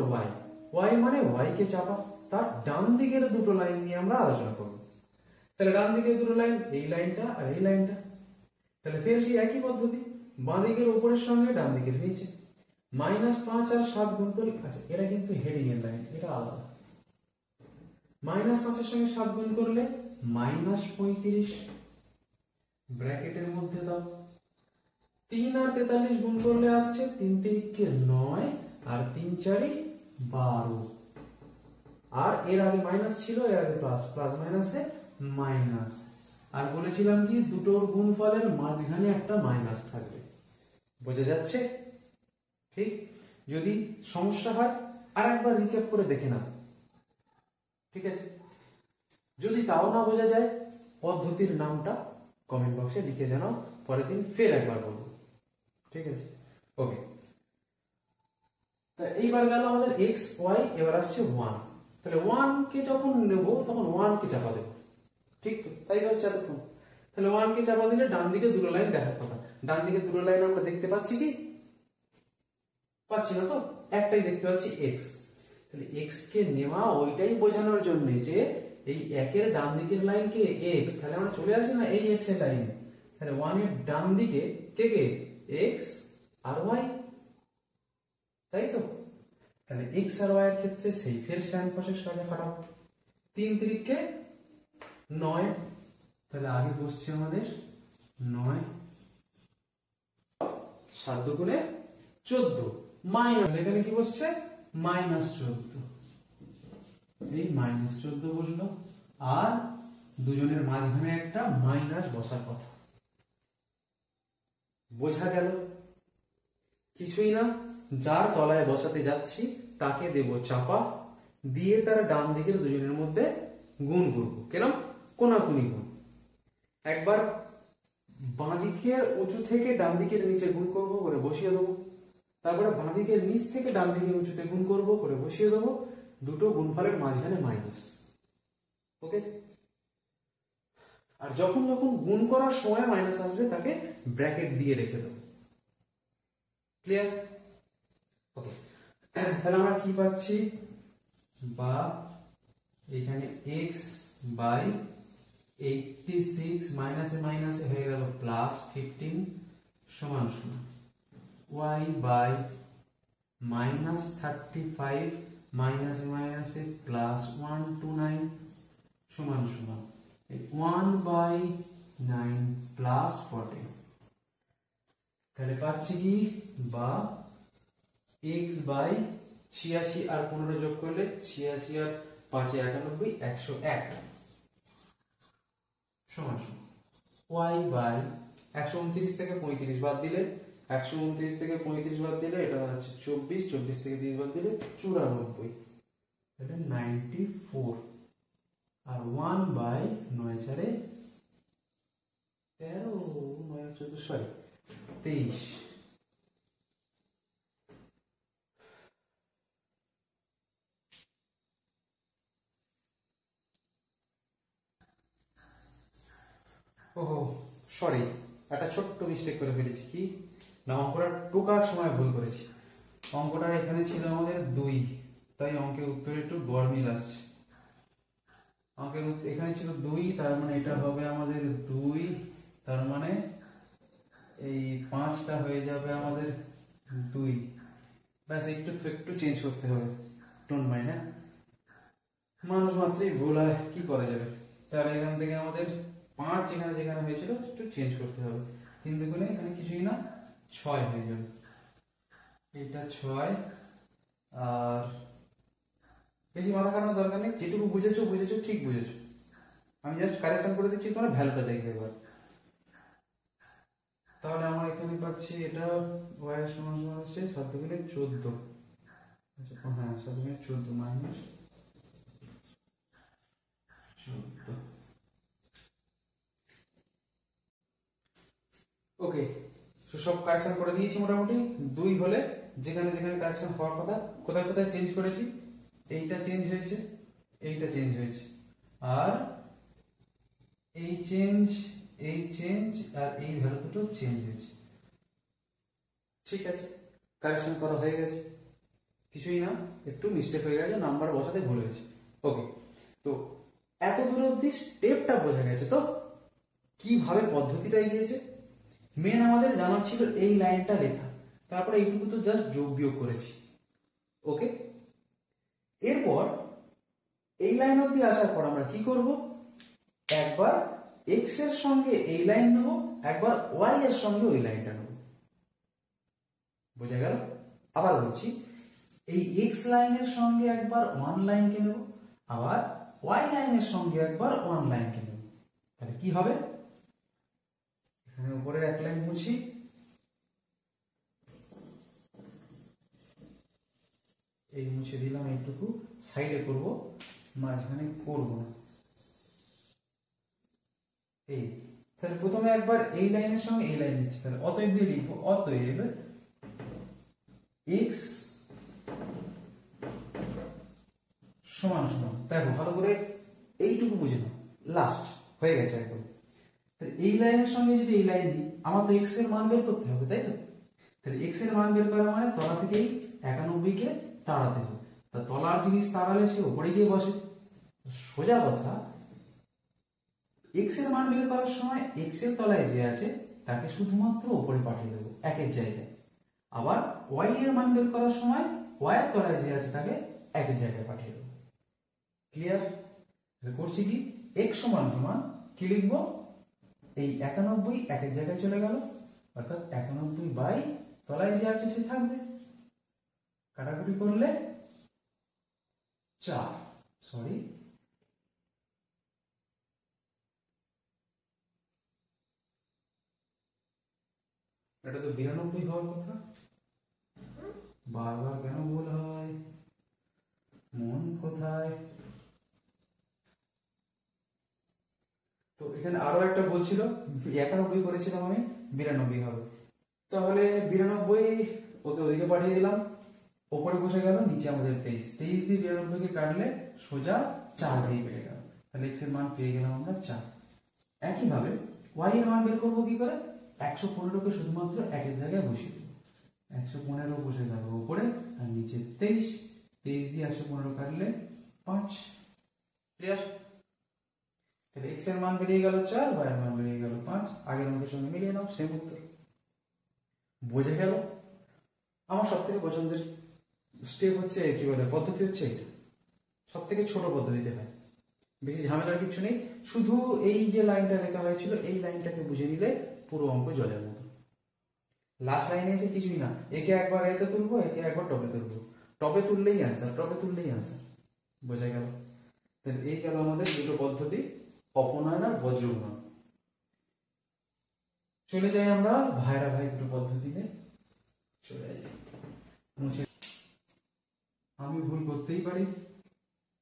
ওয়াই মানে ওয়াই কে চাপা। তার ডান দিকের দুটো লাইন নিয়ে আমরা আলোচনা করব। তাহলে ডান দিকের দুটো লাইন, এই লাইনটা আর এই লাইনটা। তাহলে ফের সেই একই পদ্ধতি, বাঁ দিকের উপরের সঙ্গে ডান দিকের নিচে, -5 আর 7 গুণ করলে, আচ্ছা এটা কিন্তু হেডিং এর লাইন, এটা আলাদা। -5 এর সঙ্গে 7 গুণ করলে -35 ব্র্যাকেটের মধ্যে দাও। 3 আর 43 গুণ করলে আসছে 3 3 9 আর 3 4 12। আর এর আগে মাইনাস ছিল, এর আগে প্লাস, প্লাস মাইনাসে মাইনাস। আর বলেছিলাম কি দুটোর গুণফলের মাঝখানে একটা মাইনাস থাকবে। বোঝা যাচ্ছে? ঠিক। যদি সমস্যা হয় আর একবার রিক্যাপ করে দেখে নাও, ঠিক আছে? যদি তাও না বোঝা যায় পদ্ধতির নামটা কমেন্ট বক্সে লিখে জানাও, পরের দিন ফের একবার বলবো, ঠিক আছে? ওকে, তা এইবার গেল আমাদের এক্স ওয়াই, এবার আসছে 1। তাহলে 1 কে যখন নেব তখন 1 কে চাপা দেব, ঠিক তো? তাই তো হচ্ছে এতক্ষণ। তাহলে 1 কে চাপা দিলে ডান দিকে দুটো লাইন দেখার কথা। ডান দিকে দুটো লাইন আমরা দেখতে পাচ্ছি কি? পাচ্ছি না তো, একটাই দেখতে পাচ্ছি এক্স। তাহলে এক্স কে নেওয়া ওইটাই বোঝানোর জন্য যে এই একের ডান দিকের লাইন কে এক্স, তাহলে আমরা চলে আসি না এই এক্স এর লাইনে। তাহলে 1 এর ডান দিকে কে কে? এক্স আর ওয়াই, তাই তো? তাহলে এক্স আর ওয়াই এর ক্ষেত্রে সেই ফের সেম প্রসেস কাজে খাটাও। 3 3 9, তাহলে আগে বসছে আমাদের 9, 7 দুগুণে 14, মাইনাস এখানে কি বসছে? -14। এই -14 বসলো, আর দুজনের মাঝখানে একটা মাইনাস বসার কথা। বোঝা গেল? কিছুই না, যার তলায় বসাতে যাচ্ছি তাকে দেব চাপা, দিয়ে তার ডান দিকের দুজনের মধ্যে গুণ করবো। কেন? কোনাকুনি গুণ। একবার বাঁ দিকের উঁচু থেকে ডান দিকের নিচে গুণ করবো করে বসিয়ে দেবো, তারপরে বাঁ দিকের নিচ থেকে ডান দিকের উঁচুতে গুণ করবো করে বসিয়ে দেবো। দুটো গুণফলের মাঝখানে মাইনাস। ওকে, আর যখন যখন গুণ করার সময় মাইনাস আসবে তাকে ব্র্যাকেট দিয়ে রেখে দেবো। ক্লিয়ার? ওকে, তাহলে আমরা কি পাচ্ছি? বা এখানে x বাই 86 মাইনাসে মাইনাসে হয়ে গেল +15 সমান সমান y বাই -35 মাইনাসে মাইনাসে +129 সমান সমান 1/9 +14। তাহলে পাচ্ছি কি? বা x বাই 86 আর 15 যোগ করলে 86 আর 5 91 101 সমান সমান y বাই 129 থেকে 35 বাদ দিলে, 129 থেকে 35 বাদ দিলে এটা হচ্ছে 24, 24 থেকে 30 বাদ দিলে 94, এটা 94। আর 1 বাই 9 4 13, 9 14 সরি 23। ওহো সরি, একটা ছোট্ট মিস্টেক করে ফেলেছি। কি না, অঙ্কটা টোকার সময় ভুল করেছি। অঙ্কটা এখানে ছিল আমাদের 2, তাই অঙ্কের উত্তরে একটু গরমিল আসছে। অঙ্কের এখানে ছিল 2, তার মানে এটা হবে আমাদের 2, তার মানে এই 5টা হয়ে যাবে আমাদের 2। ব্যাস একটু একটু চেঞ্জ করতে হবে, ডোন্ট মাইন্ড। হ্যাঁ, মানুষ মাত্রই ভুল হয়, কি করা যাবে। তার এখান থেকে আমাদের 5 যেখানে যেখানে হয়েছিল একটু চেঞ্জ করতে হবে। 3 দুগুণে এখানে কিছুই না 6 হয়ে যাবে, এটা 6। আর বেশি মাথা খাটানোর দরকার নেই, যেটুকু বুঝেছো বুঝেছো, ঠিক বুঝেছো। আমি জাস্ট কারেকশন করে দিচ্ছি, তোমরা ভ্যালুটা দেখবে এবার। তাহলে আমরা এখানে পাচ্ছি এটা y এর সমান সমান হচ্ছে 7 দুগুণে 14। আচ্ছা হ্যাঁ, 7 দুগুণে 14 মাইনাস 14। ওকে, তো সব কারেকশন করে দিয়েছি মোটামুটি। 2 হলে যেখানে যেখানে কারেকশন হওয়ার কথা, কোথায় কোথায় চেঞ্জ করেছি, এইটা চেঞ্জ হয়েছে, এইটা চেঞ্জ হয়েছে, আর এই চেঞ্জ, এই চেঞ্জ, আর এই ভ্যালু দুটো চেঞ্জ হয়েছে। ঠিক আছে, কারেকশন করা হয়ে গেছে। কিছুই না, একটু মিস্টেক হয়ে গেছে, নাম্বার বসাতে ভুল হয়েছে। ওকে, তো এত দূর অবধি স্টেপটা বোঝা গেছে তো, কিভাবে পদ্ধতিটা এগিয়েছে। মেন আমাদের জানার ছিল এই লাইনটা লেখা, তারপরে এইটুকু তো জাস্ট যোগ বিয়োগ করেছি। ওকে, এরপর এই লাইন অব্দি আসার পর আমরা কি করব, একবার এক্স এর সঙ্গে এই লাইন নেব, একবার ওয়াই এর সঙ্গে ওই লাইনটা নেব। বোঝা গেল? আবার বলছি, এই এক্স লাইনের সঙ্গে একবার ওয়ান লাইনকে নেব, আবার ওয়াই লাইনের সঙ্গে একবার ওয়ান লাইনকে নেব। তাহলে কি হবে, এখানে উপরের এক লাইন মুছি, এই মুছে দিলাম, এইটুকু সাইডে করব, মাঝখানে করব না। এই তাহলে প্রথমে একবার এই লাইনের সঙ্গে এই লাইন নিচ্ছি, তাহলে অতএব দিয়ে লিখবো, অতএব x সমান সমান, দেখো ভালো করে এইটুকু বুঝে নাও, লাস্ট হয়ে গেছে একদম। তাহলে এই লাইনের সঙ্গে যদি এই লাইন দিই, আমার তো x এর মান বের করতে হবে, তাই তো? তাহলে x এর মান বের করা মানে তলা থেকেই 91 কে তাড়াতে হবে। তা তলার জিনিস তাড়ালে সে উপরে গিয়ে বসে। সোজা কথা, x এর মান বের করার সময় x এর তলায় যে আছে তাকে শুধুমাত্র উপরে পাঠিয়ে দেবো একের জায়গায়, আবার y এর মান বের করার সময় y এর তলায় যে আছে তাকে একের জায়গায় পাঠিয়ে দেবো। ক্লিয়ার? করছি কি, x সমান সমান কি লিখবো, এই 91 একের জায়গায় চলে গেল, অর্থাৎ 91 বাই তলায় যে আছে সে থাকবে, কাটাকুটি করলে 4, সরি এটা তো 92 হওয়ার কথা, বারবার কেন ভুল হয়, মন কোথায়? তো এখানে আরো একটা বলছিল 91 করেছিলাম আমি, 92 হবে। তাহলে 92 ওকে ওদিকে পাঠিয়ে দিলাম, ওপরে বসে গেল, নিচে আমাদের 23 দিয়ে 92 কে কাটলে সোজা 4 দিয়ে বেড়ে গেল। তাহলে x এর মান পেয়ে গেলাম আমরা 4। একইভাবে y এর মান বের করবো কি করে, 115 কে শুধুমাত্র একের জায়গায় বসিয়ে দেবো, 115 বসে গেল উপরে, আর নিচে 23 দিয়ে 115 কাটলে 5। ক্লিয়ার? তাহলে x এর মান বেরিয়ে গেল 4, y এর মান বেরিয়ে গেল 5, আগের অঙ্কের সঙ্গে মিলিয়ে নাও, সেম উত্তর। বোঝা গেল? আমার সব থেকে পছন্দের স্টেপ হচ্ছে, কি বলে, পদ্ধতি হচ্ছে এটা, সব থেকে ছোট পদ্ধতিতে হয়, বেশি ঝামেলার কিছু নেই। শুধু এই যে লাইনটা লেখা হয়েছিল এই লাইনটাকে বুঝে নিলে পুরো অঙ্ক জলের মতো। লাস্ট লাইনে এসে কিছুই না, একে একবার এতে তুলবো, একে একবার টপে তুলবো, টপে তুললেই অ্যান্সার, টপে তুললেই অ্যান্সার। বোঝা গেল? তাহলে এই গেল আমাদের দুটো পদ্ধতি, অপনয়ন আর বজ্র গুণন। চলে যাই আমরা ভাইরা ভাই দুটো পদ্ধতিতে, চলে যাই। আমি ভুল করতেই পারি,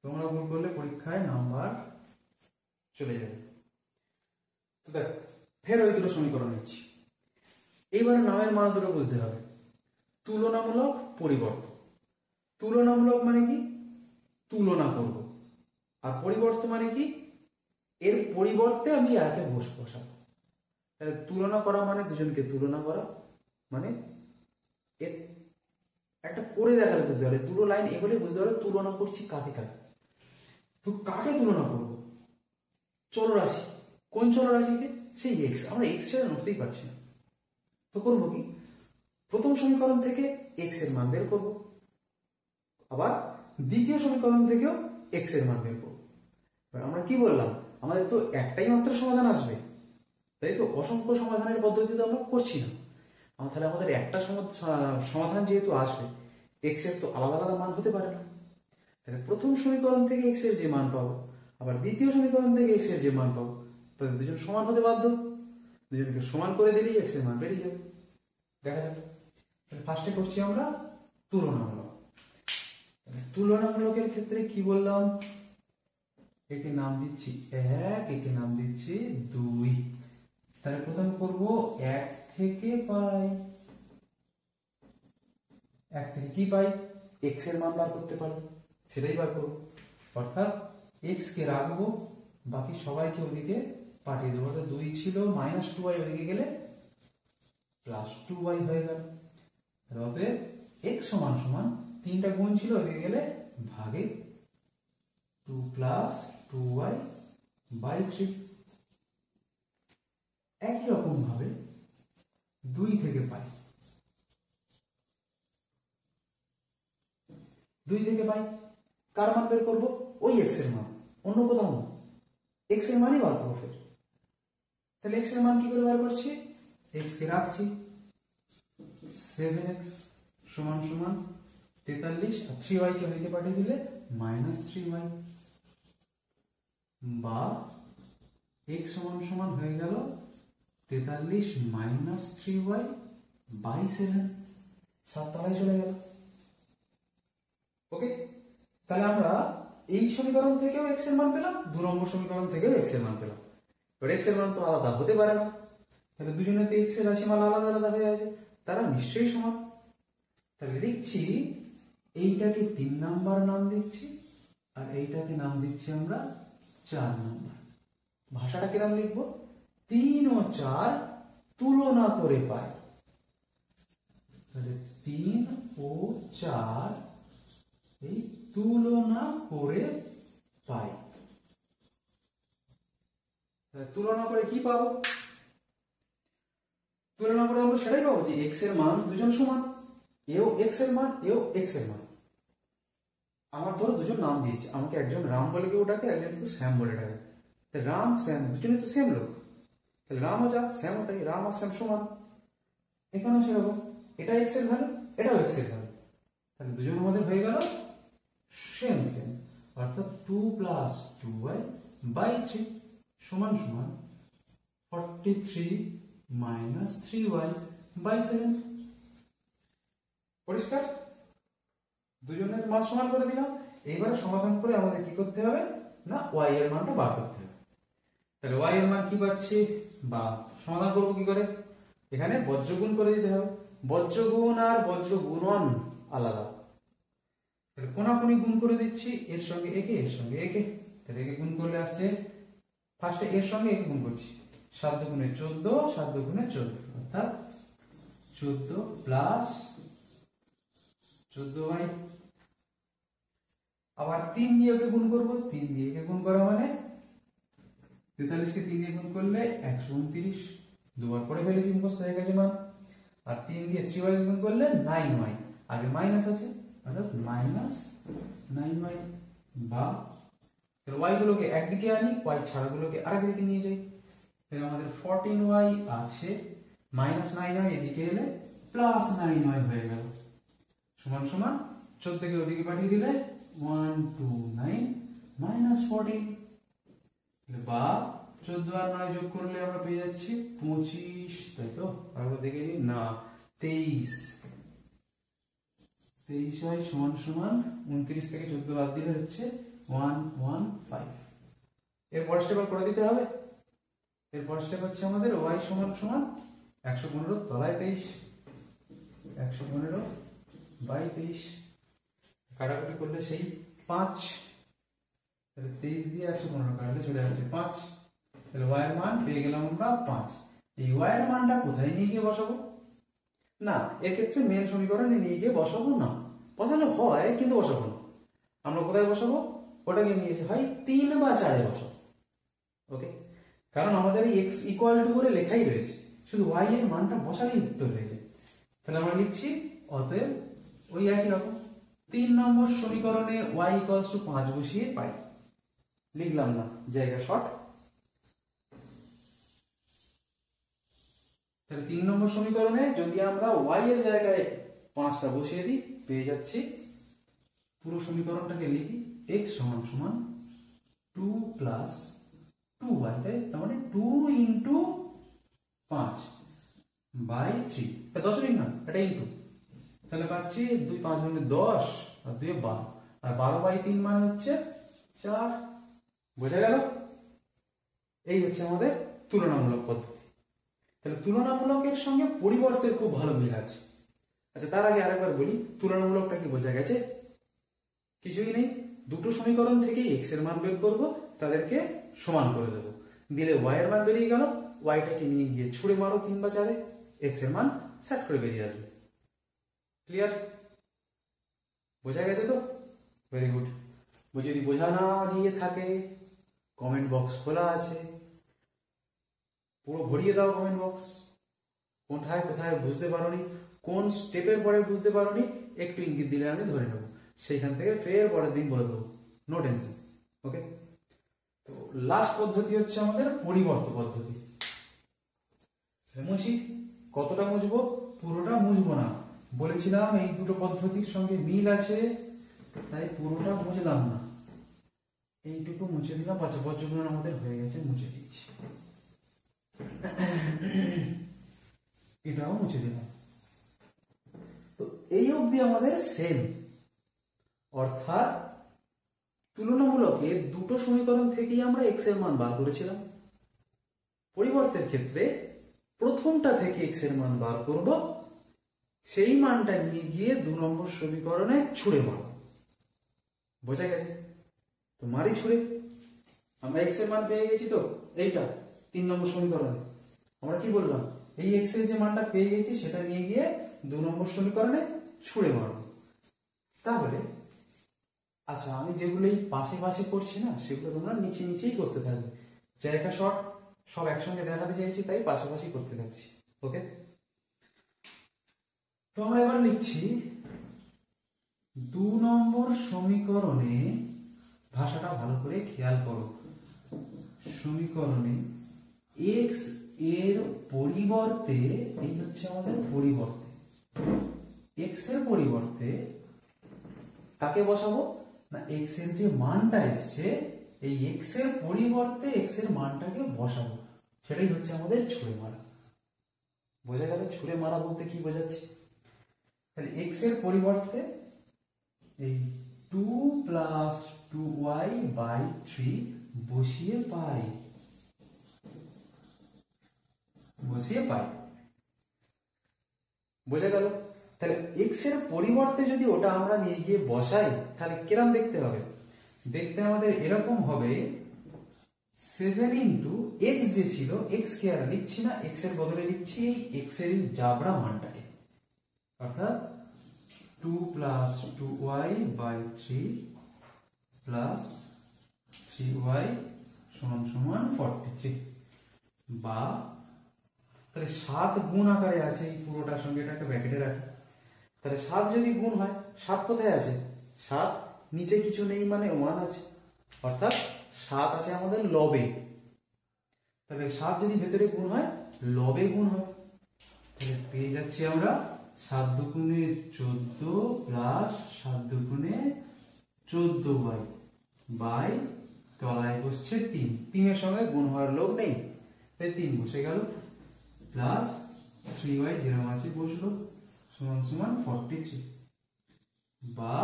তোমরা ভুল করলে পরীক্ষায় নাম্বার চলে যাবে। তো দেখ, ফের ওই দুটো সমীকরণ নিচ্ছি। এইবার নামের মান দুটো বুঝতে হবে, তুলনামূলক পরিবর্তন। তুলনামূলক মানে কি, তুলনা করব, আর পরিবর্তন মানে কি, এর পরিবর্তে আমি আগে বসাবো। তাহলে তুলনা করা মানে দুজনকে তুলনা করা, মানে এর একটা করে দেখালে বুঝতে পারবে, দুটো লাইন এগুলো বুঝতে পারবে তুলনা করছি কাকে কাকে। তো কাকে তুলনা করব, চলরাশি, কোন চলরাশিকে, সেই এক্স, আমরা এক্স ছেড়ে নড়তেই পারছি না। তো করবো কি, প্রথম সমীকরণ থেকে এক্স এর মান বের করবো, আবার দ্বিতীয় সমীকরণ থেকেও এক্স এর মান বের করবো। আমরা কি বললাম, আমাদের তো একটাই মাত্র সমাধান আসবে, তাই তো, অসংখ্য সমাধানের পদ্ধতি তো আমরা করছি না। তাহলে আমাদের একটা সমাধান যেহেতু আসবে, এক্স এর তো আলাদা আলাদা মান হতে পারে না। তাহলে প্রথম সমীকরণ থেকে এক্স এর যে মান পাবো, আবার দ্বিতীয় সমীকরণ থেকে এক্স এর যে মান পাবো, তাদের দুজন সমান হতে বাধ্য, দুজনকে সমান করে দিলেই এক্স এর মান বেরিয়ে যাবে। দেখা যাবে। তাহলে ফার্স্টে করছি আমরা তুলনামূলক। তুলনামূলকের ক্ষেত্রে কি বললাম, একে নাম দিচ্ছি 1, একে নাম দিচ্ছি 2। তাহলে প্রথম করব 1 থেকে পাই, 1 থেকে কি পাই, x এর মান বার করতে পারি, সেটাই বার করবো। অর্থাৎ x কে রাখবো, বাকি সবাইকে ওদিকে পাঠিয়ে দেবো। অর্থাৎ 2 ছিল, -2y ওদিকে গেলে +2y হয়ে গেল। তবে x সমান সমান 3টা গুণ ছিল, ওদিকে গেলে ভাগে 2 + 2y/3। একই রকম ভাবে 2 থেকে পাই, 2 থেকে পাই। কার মান বের করবো? ওই x এর মান, অন্য কোথাও না, x এর মানই বার করবো ফের। তাহলে x এর মান কি করে বার করছি? x কে রাখছি 7x সমান সমান 43 আর 3y কে হইতে পাঠিয়ে দিলে -3y, বা x সমান সমান হয়ে গেল 43 - 3y বাই 7, 7 তলায় চলে গেল। ওকে, তাহলে আমরা এই সমীকরণ থেকেও x এর মান পেলাম, 2 নম্বর সমীকরণ থেকেও x এর মান পেলাম। এবার x এর মান তো আলাদা হতে পারে না, তাহলে দুজনের তো x এর রাশিমালা আলাদা আলাদা হয়ে আছে, তারা নিশ্চয়ই সমান। তাহলে লিখছি এইটাকে 3 নাম্বার নাম দিচ্ছি আর এইটাকে নাম দিচ্ছি আমরা 4 নাম্বার। ভাষাটা কিরকম লিখবো? 3 ও 4 তুলনা করে পাই। তাহলে 3 ও 4 এই তুলনা করে পাই। তুলনা করে কি পাবো? তুলনা করে আমরা সেটাই পাবো যে x এর মান দুজন সমান, এও x এর মান, এও x এর মান। আমার ধরো দুজন নাম দিয়েছে, আমাকে একজন রাম বলে কেউ ডাকে, একজন কেউ শ্যাম বলে ডাকে। রাম শ্যাম দুজনে তো সেম লোক, তাহলে রামও যা শ্যামও তাই, রাম আর শ্যাম সমান। এখানেও সেরকম, এটা x এর ভ্যালু, এটাও x এর ভ্যালু, তাহলে দুজন আমাদের হয়ে গেল সেম সেম, অর্থাৎ 2 + 2y বাই 3 সমান সমান 43 - 3y বাই 7। পরিষ্কার? দুজনের মান সমান করে দিলাম। এইবারে সমাধান করে আমাদের কি করতে হবে না, y এর মানটা বার করতে হবে। তাহলে y এর মান কি পাচ্ছি, বা সমাধান করব কি করে? এখানে বজ্রগুণ করে দিতে হবে। বজ্রগুণ আর বজ্রগুণন আলাদা, তাহলে কোনাকুনি গুণ করে দিচ্ছি, এর সঙ্গে একে, এর সঙ্গে একে। তাহলে একে গুণ করলে আসছে, ফার্স্টে এর সঙ্গে একে গুণ করছি, 7 × 14, 7 × 14 অর্থাৎ 14 প্লাস 14y। আবার 3 দিয়ে ওকে গুণ করব, 3 দিয়ে একে গুণ করা মানে 43 কে 3 দিয়ে গুণ করলে 129, দুবার করে ফেলেছি, মুখস্থ হয়ে গেছে মান। আর 3 দিয়ে 3y কে গুণ করলে 9y, আগে মাইনাস আছে অর্থাৎ -9y, বা y গুলোকে একদিকে আনি, y ছাড়া গুলোকে আরেকদিকে নিয়ে যাই। তাহলে আমাদের 14y আছে, -9y এদিকে এলে +9y হয়ে গেল, সমান সমান 14 কে ওদিকে পাঠিয়ে দিলে 129 - 14, বা 14 আর 9 যোগ করলে আমরা পেয়ে যাচ্ছি 25, তাই তো? আমরা দেখে নিই না, 23 হয় সমান সমান 29 থেকে 14 বাদ দিলে হচ্ছে 115। এরপর স্টেপ করে দিতে হবে। এরপর স্টেপ হচ্ছে আমাদের y সমান সমান 115 তলায় 23, 115 বাই 23, কাটাকুটি করলে সেই 5, তাহলে 23 দিয়ে 115 কাটলে চলে আসছে 5। তাহলে y এর মান পেয়ে গেলাম আমরা 5। এই y এর মানটা কোথায় নিয়ে গিয়ে বসাবো? না, এর ক্ষেত্রে মেন সমীকরণে নিয়ে গিয়ে বসাবো না, বসালে হয় কিন্তু বসাবো না। আমরা কোথায় বসাবো? ওটাকে নিয়ে এসে হয় 3 বা 4 এ বসাবো। ওকে, কারণ আমাদের এই x = করে লেখাই রয়েছে, শুধু y এর মানটা বসালেই উত্তর হয়ে যায়। তাহলে আমরা লিখছি অতএব ওই একই রকম 3 নম্বর সমীকরণে y = 5 বসিয়ে পাই। লিখলাম না, জায়গা শর্ট। তাহলে 3 নম্বর সমীকরণে যদি আমরা y এর জায়গায় 5টা বসিয়ে দিই, পেয়ে যাচ্ছি, পুরো সমীকরণটাকে লিখি x সমান সমান 2 + 2y, তাই তার মানে 2 × 5 বাই 3, এটা 10 লিখ না, এটা ইনটু, তাহলে পাচ্ছি 2 5 মানে 10 আর 2 12, আর 12 বাই 3 মানে হচ্ছে 4। বোঝা গেল? এই হচ্ছে আমাদের তুলনামূলক পদ্ধতি। তাহলে তুলনামূলকের সঙ্গে পরিবর্তের খুব ভালো মিল আছে। আচ্ছা, তার আগে আরেকবার বলি, তুলনামূলকটা কি বোঝা গেছে? কিছুই নেই, দুটো সমীকরণ থেকে x এর মান বের করব, তাদেরকে সমান করে দেবো, দিলে y এর মান বেরিয়ে গেল, y-টাকে নিয়ে গিয়ে ছুড়ে মারো 3 বা 4 এ, x এর মান সেট করে বেরিয়ে আসবে। ক্লিয়ার? বোঝা গেছে তো? Very good. যদি বোঝা না গিয়ে থাকে, কমেন্ট বক্স খোলা আছে, পুরো ভরিয়ে দাও কমেন্ট বক্স। কোথায় কোথায় বুঝতে পারোনি, কোন স্টেপের পরে বুঝতে পারোনি, একটু ইঙ্গিত দিলে আমি ধরে নেব। সেইখান থেকে ফের পরের দিন বলে দেবো, নো টেনশন। ওকে, তো লাস্ট পদ্ধতি হচ্ছে আমাদের পরিবর্ত পদ্ধতি। মুছি, কতটা মুছবো? পুরোটা মুছবো না, বলেছিলাম এই দুটো পদ্ধতির সঙ্গে মিল আছে, তাই পুরোটা মুছলাম না, এইটুকু মুছে দিলাম। আচ্ছা, বজ্রগুণন আমাদের হয়ে গেছে, মুছে দিচ্ছি। এটাও মুছে দিলাম। তো এই অবধি আমাদের সেম, অর্থাৎ তুলনামূলক দুটো সমীকরণ থেকেই আমরা এক্স এর মান বার করেছিলাম। পরিবর্তের ক্ষেত্রে প্রথমটা থেকে এক্স এর মান বার করব, সেই মানটা নিয়ে গিয়ে 2 নম্বর সমীকরণে ছুড়ে মারব। বোঝা গেছে? তো মারি ছুড়ে। আমরা এক্স এর মান পেয়ে গেছি, তো এইটা 3 নম্বর সমীকরণে আমরা কি বললাম, এই এক্স এর যে মানটা পেয়ে গেছি সেটা নিয়ে গিয়ে 2 নম্বর সমীকরণে ছুড়ে মারব। তাহলে আচ্ছা, আমি যেগুলো এই পাশে পাশে করছি না, সেগুলো তোমরা নিচে নিচেই করতে থাকবে। জায়গা শর্ট, সব একসঙ্গে দেখাতে চাইছি, তাই পাশাপাশি করতে থাকছি। ওকে, তো আমরা এবার লিখছি 2 নম্বর সমীকরণে, ভাষাটা ভালো করে খেয়াল করো, সমীকরণে এক্স এর পরিবর্তে, এই হচ্ছে আমাদের পরিবর্তে, এক্স এর পরিবর্তে কাকে বসাবো না, এক্স এর যে মানটা এসছে, এই এক্স এর পরিবর্তে এক্স এর মানটাকে বসাবো, সেটাই হচ্ছে আমাদের ছুঁড়ে মারা। বোঝা গেল? ছুঁড়ে মারা বলতে কি বোঝাচ্ছি? তাহলে এক্স এর পরিবর্তে এই 2 + 2y/3 বসিয়ে পাই, বোঝা গেল? তাহলে এক্স এর পরিবর্তে যদি ওটা আমরা নিয়ে গিয়ে বসাই, তাহলে কিরকম দেখতে হবে? দেখতে আমাদের এরকম হবে, 7 * x যে ছিল, x কে আর লিখছি না, x এর বদলে লিখছি এই x এর জাবরা মানটাকে, অর্থাৎ 2 + 2y/3 + 3y = 43, বা তাহলে 7 গুণ আকারে আছে এই পুরোটার সঙ্গে, এটা একটা ব্র্যাকেটে রাখি। তাহলে 7 যদি গুণ হয়, 7 কোথায় আছে? 7 নিচে কিছু নেই, মানে 1 আছে, অর্থাৎ 7 আছে আমাদের লবে। তাহলে 7 যদি ভেতরে গুণ হয়, লবে গুণ হয়, তাহলে পেয়ে যাচ্ছি আমরা 7 × 2 = 14 + 7 × 2 = 14y বাই তলায় বসছে 3, 3 এর সঙ্গে গুণ হওয়ার লোক নেই, তাই 3 বসে গেল, প্লাস 3y যেরকম আছে বসলো, = 43, বা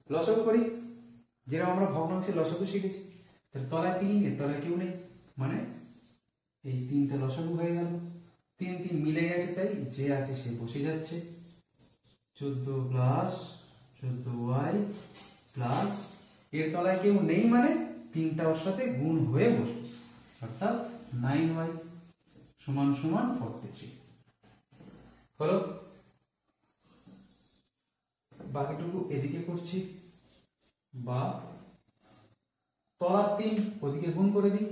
লসাগু করি, যেরকম আমরা ভগ্নাংশের লসাগু শিখেছি। তাহলে তলায় 3, এর তলায় কেউ নেই, মানে এই 3টা লসাগু হয়ে গেল, 3 3 মিলে গেছে, তাই যে আছে সে বসে যাচ্ছে, 14 + 14y প্লাস এর তলায় কেউ নেই, মানে 3টা ওর সাথে গুণ হয়ে বসবে, অর্থাৎ 9y = 43 হলো। বাকিটুকু এদিকে করছি, বা তলার 3 ওদিকে গুণ করে দিই,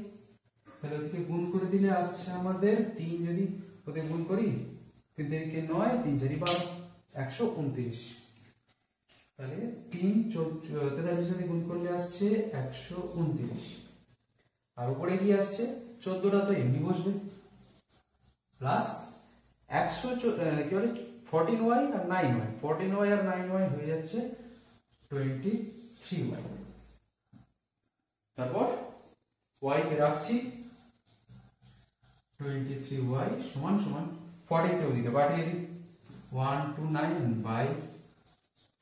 তাহলে ওদিকে গুণ করে দিলে আসছে আমাদের 3, যদি ওদিকে গুণ করি 3 × 9, 3 × 4 = 12, 129, তাহলে 3 43 সাথে গুণ করলে আসছে 129, আর উপরে কি আসছে 14টা তো এমনি বসবে, প্লাস 14y আর 9y, 14y আর 9y হয়ে যাচ্ছে 23y। তারপর y কে রাখছি, 23y = 40 কে ওদিকে পাঠিয়ে দিই, 129/14,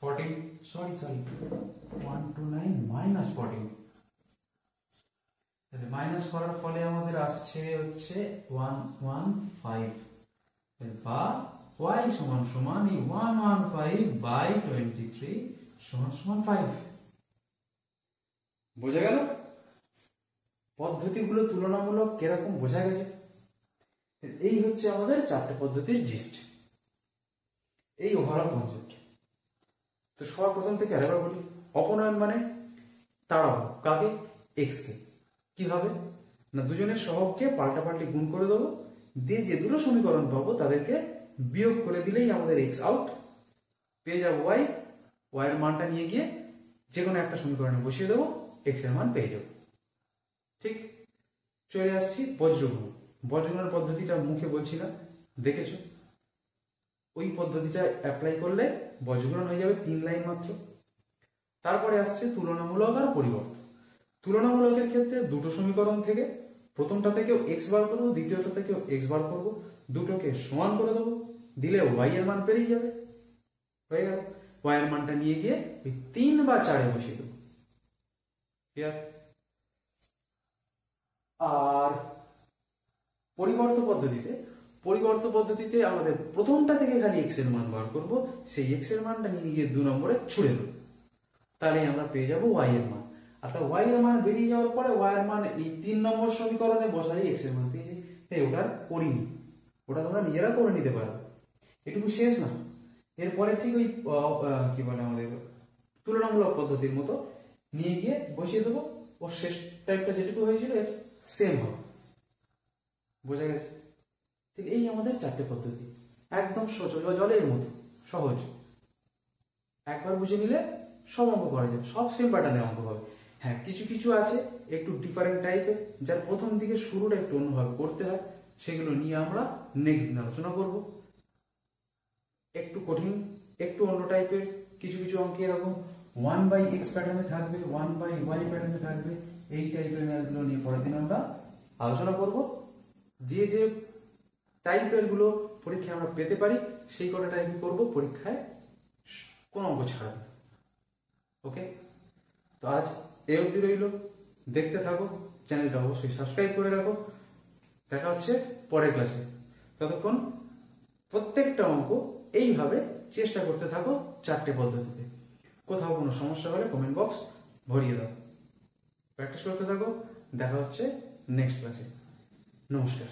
সরি 129 - 14, তাহলে মাইনাস করার ফলে আমাদের আসছে হচ্ছে 115, বা y = এই 115/23 = 5। বোঝা গেল? পদ্ধতিগুলো তুলনামূলক কিরকম বোঝা গেছে? এই হচ্ছে আমাদের 4টে পদ্ধতির জিস্ট, এই ওভারঅল কনসেপ্ট। তো সবার প্রথম থেকে আরেকবার বলি, অপনয়ন মানে তাড়াবো কাকে? এক্স কে। কিভাবে না, দুজনের সহগকে পাল্টাপাল্টি গুণ করে দেবো, দিয়ে যে দুটো সমীকরণ পাবো তাদেরকে বিয়োগ করে দিলেই আমাদের এক্স আউট, পেয়ে যাবো ওয়াই, ওয়াই এর মানটা নিয়ে গিয়ে যে কোনো একটা সমীকরণে বসিয়ে দেবো, এক্স এর মান পেয়ে যাবো। ঠিক, চলে আসছি বজ্রগুণ। বজ্রগুণের পদ্ধতিটা মুখে বলছি না, দেখেছো। ওই পদ্ধতিটা অ্যাপ্লাই করলে বজ্রগুণন হয়ে যাবে 3 লাইন মাত্র। তারপরে আসছে তুলনামূলক আর পরিবর্তন। তুলনামূলকের ক্ষেত্রে দুটো সমীকরণ থেকে প্রথমটা থেকেও এক্স বার করবো, দ্বিতীয়টা থেকেও এক্স বার করবো, দুটোকে সমান করে দেবো, দিলে ওয়াই এর মান পেরিয়ে যাবে, হয়ে গেল। ওয়াই এর মানটা নিয়ে গিয়ে ওই 3 বা 4 বসিয়ে দেবো। ক্লিয়ার? আর পরিবর্ত পদ্ধতিতে আমাদের প্রথমটা থেকে খালি এক্স এর মান বার করবো, সেই এক্স এর মানটা নিয়ে গিয়ে 2 নম্বরে ছুড়ে দেবো, তাহলে আমরা পেয়ে যাবো ওয়াই এর মান। আর ওয়াই এর মান বেরিয়ে যাওয়ার পরে ওয়াই এর মান এই 3 নম্বর সমীকরণে বসাই এক্স এর মান পেয়ে যাই। ওটা আর করিনি, ওটা তোমরা নিজেরা করে নিতে পারো। এটুকু শেষ না, এরপরে ঠিক ওই কি বলে আমাদের তুলনামূলক পদ্ধতির মতো নিয়ে গিয়ে বসিয়ে দেবো, ওর শেষ টাইপটা যেটুকু হয়েছিল সেম হবে। বোঝা গেছে? এই আমাদের 4টে পদ্ধতি, একদম জলের মতো সহজ। একবার বুঝে নিলে সব অঙ্ক করা যাবে, সব সেম প্যাটার্নের অঙ্ক হবে। হ্যাঁ, কিছু কিছু আছে একটু ডিফারেন্ট টাইপের, যার প্রথম দিকে শুরুটা একটু অন্যভাবে করতে হয়, সেগুলো নিয়ে আমরা নেক্সট দিন আলোচনা করব। একটু কঠিন, একটু অন্য টাইপের কিছু কিছু অঙ্কে এরকম 1/x প্যাটার্নে থাকবে, 1/y প্যাটার্নে থাকবে, এই টাইপের ম্যাথগুলো নিয়ে পরের দিন আমরা আলোচনা করব। যে যে টাইপের গুলো পরীক্ষায় আমরা পেতে পারি সেই কটা টাইপই করব, পরীক্ষায় কোনো অঙ্ক ছাড়া না। ওকে, তো আজ এই অবধি রইল। দেখতে থাকো, চ্যানেলটা অবশ্যই সাবস্ক্রাইব করে রাখো। দেখা হচ্ছে পরের ক্লাসে। ততক্ষণ প্রত্যেকটা অঙ্ক এইভাবে চেষ্টা করতে থাকো 4টে পদ্ধতিতে। কোথাও কোনো সমস্যা হলে কমেন্ট বক্স ভরিয়ে দাও। প্র্যাকটিস করতে থাকো। দেখা হচ্ছে নেক্সট ক্লাসে। নমস্কার।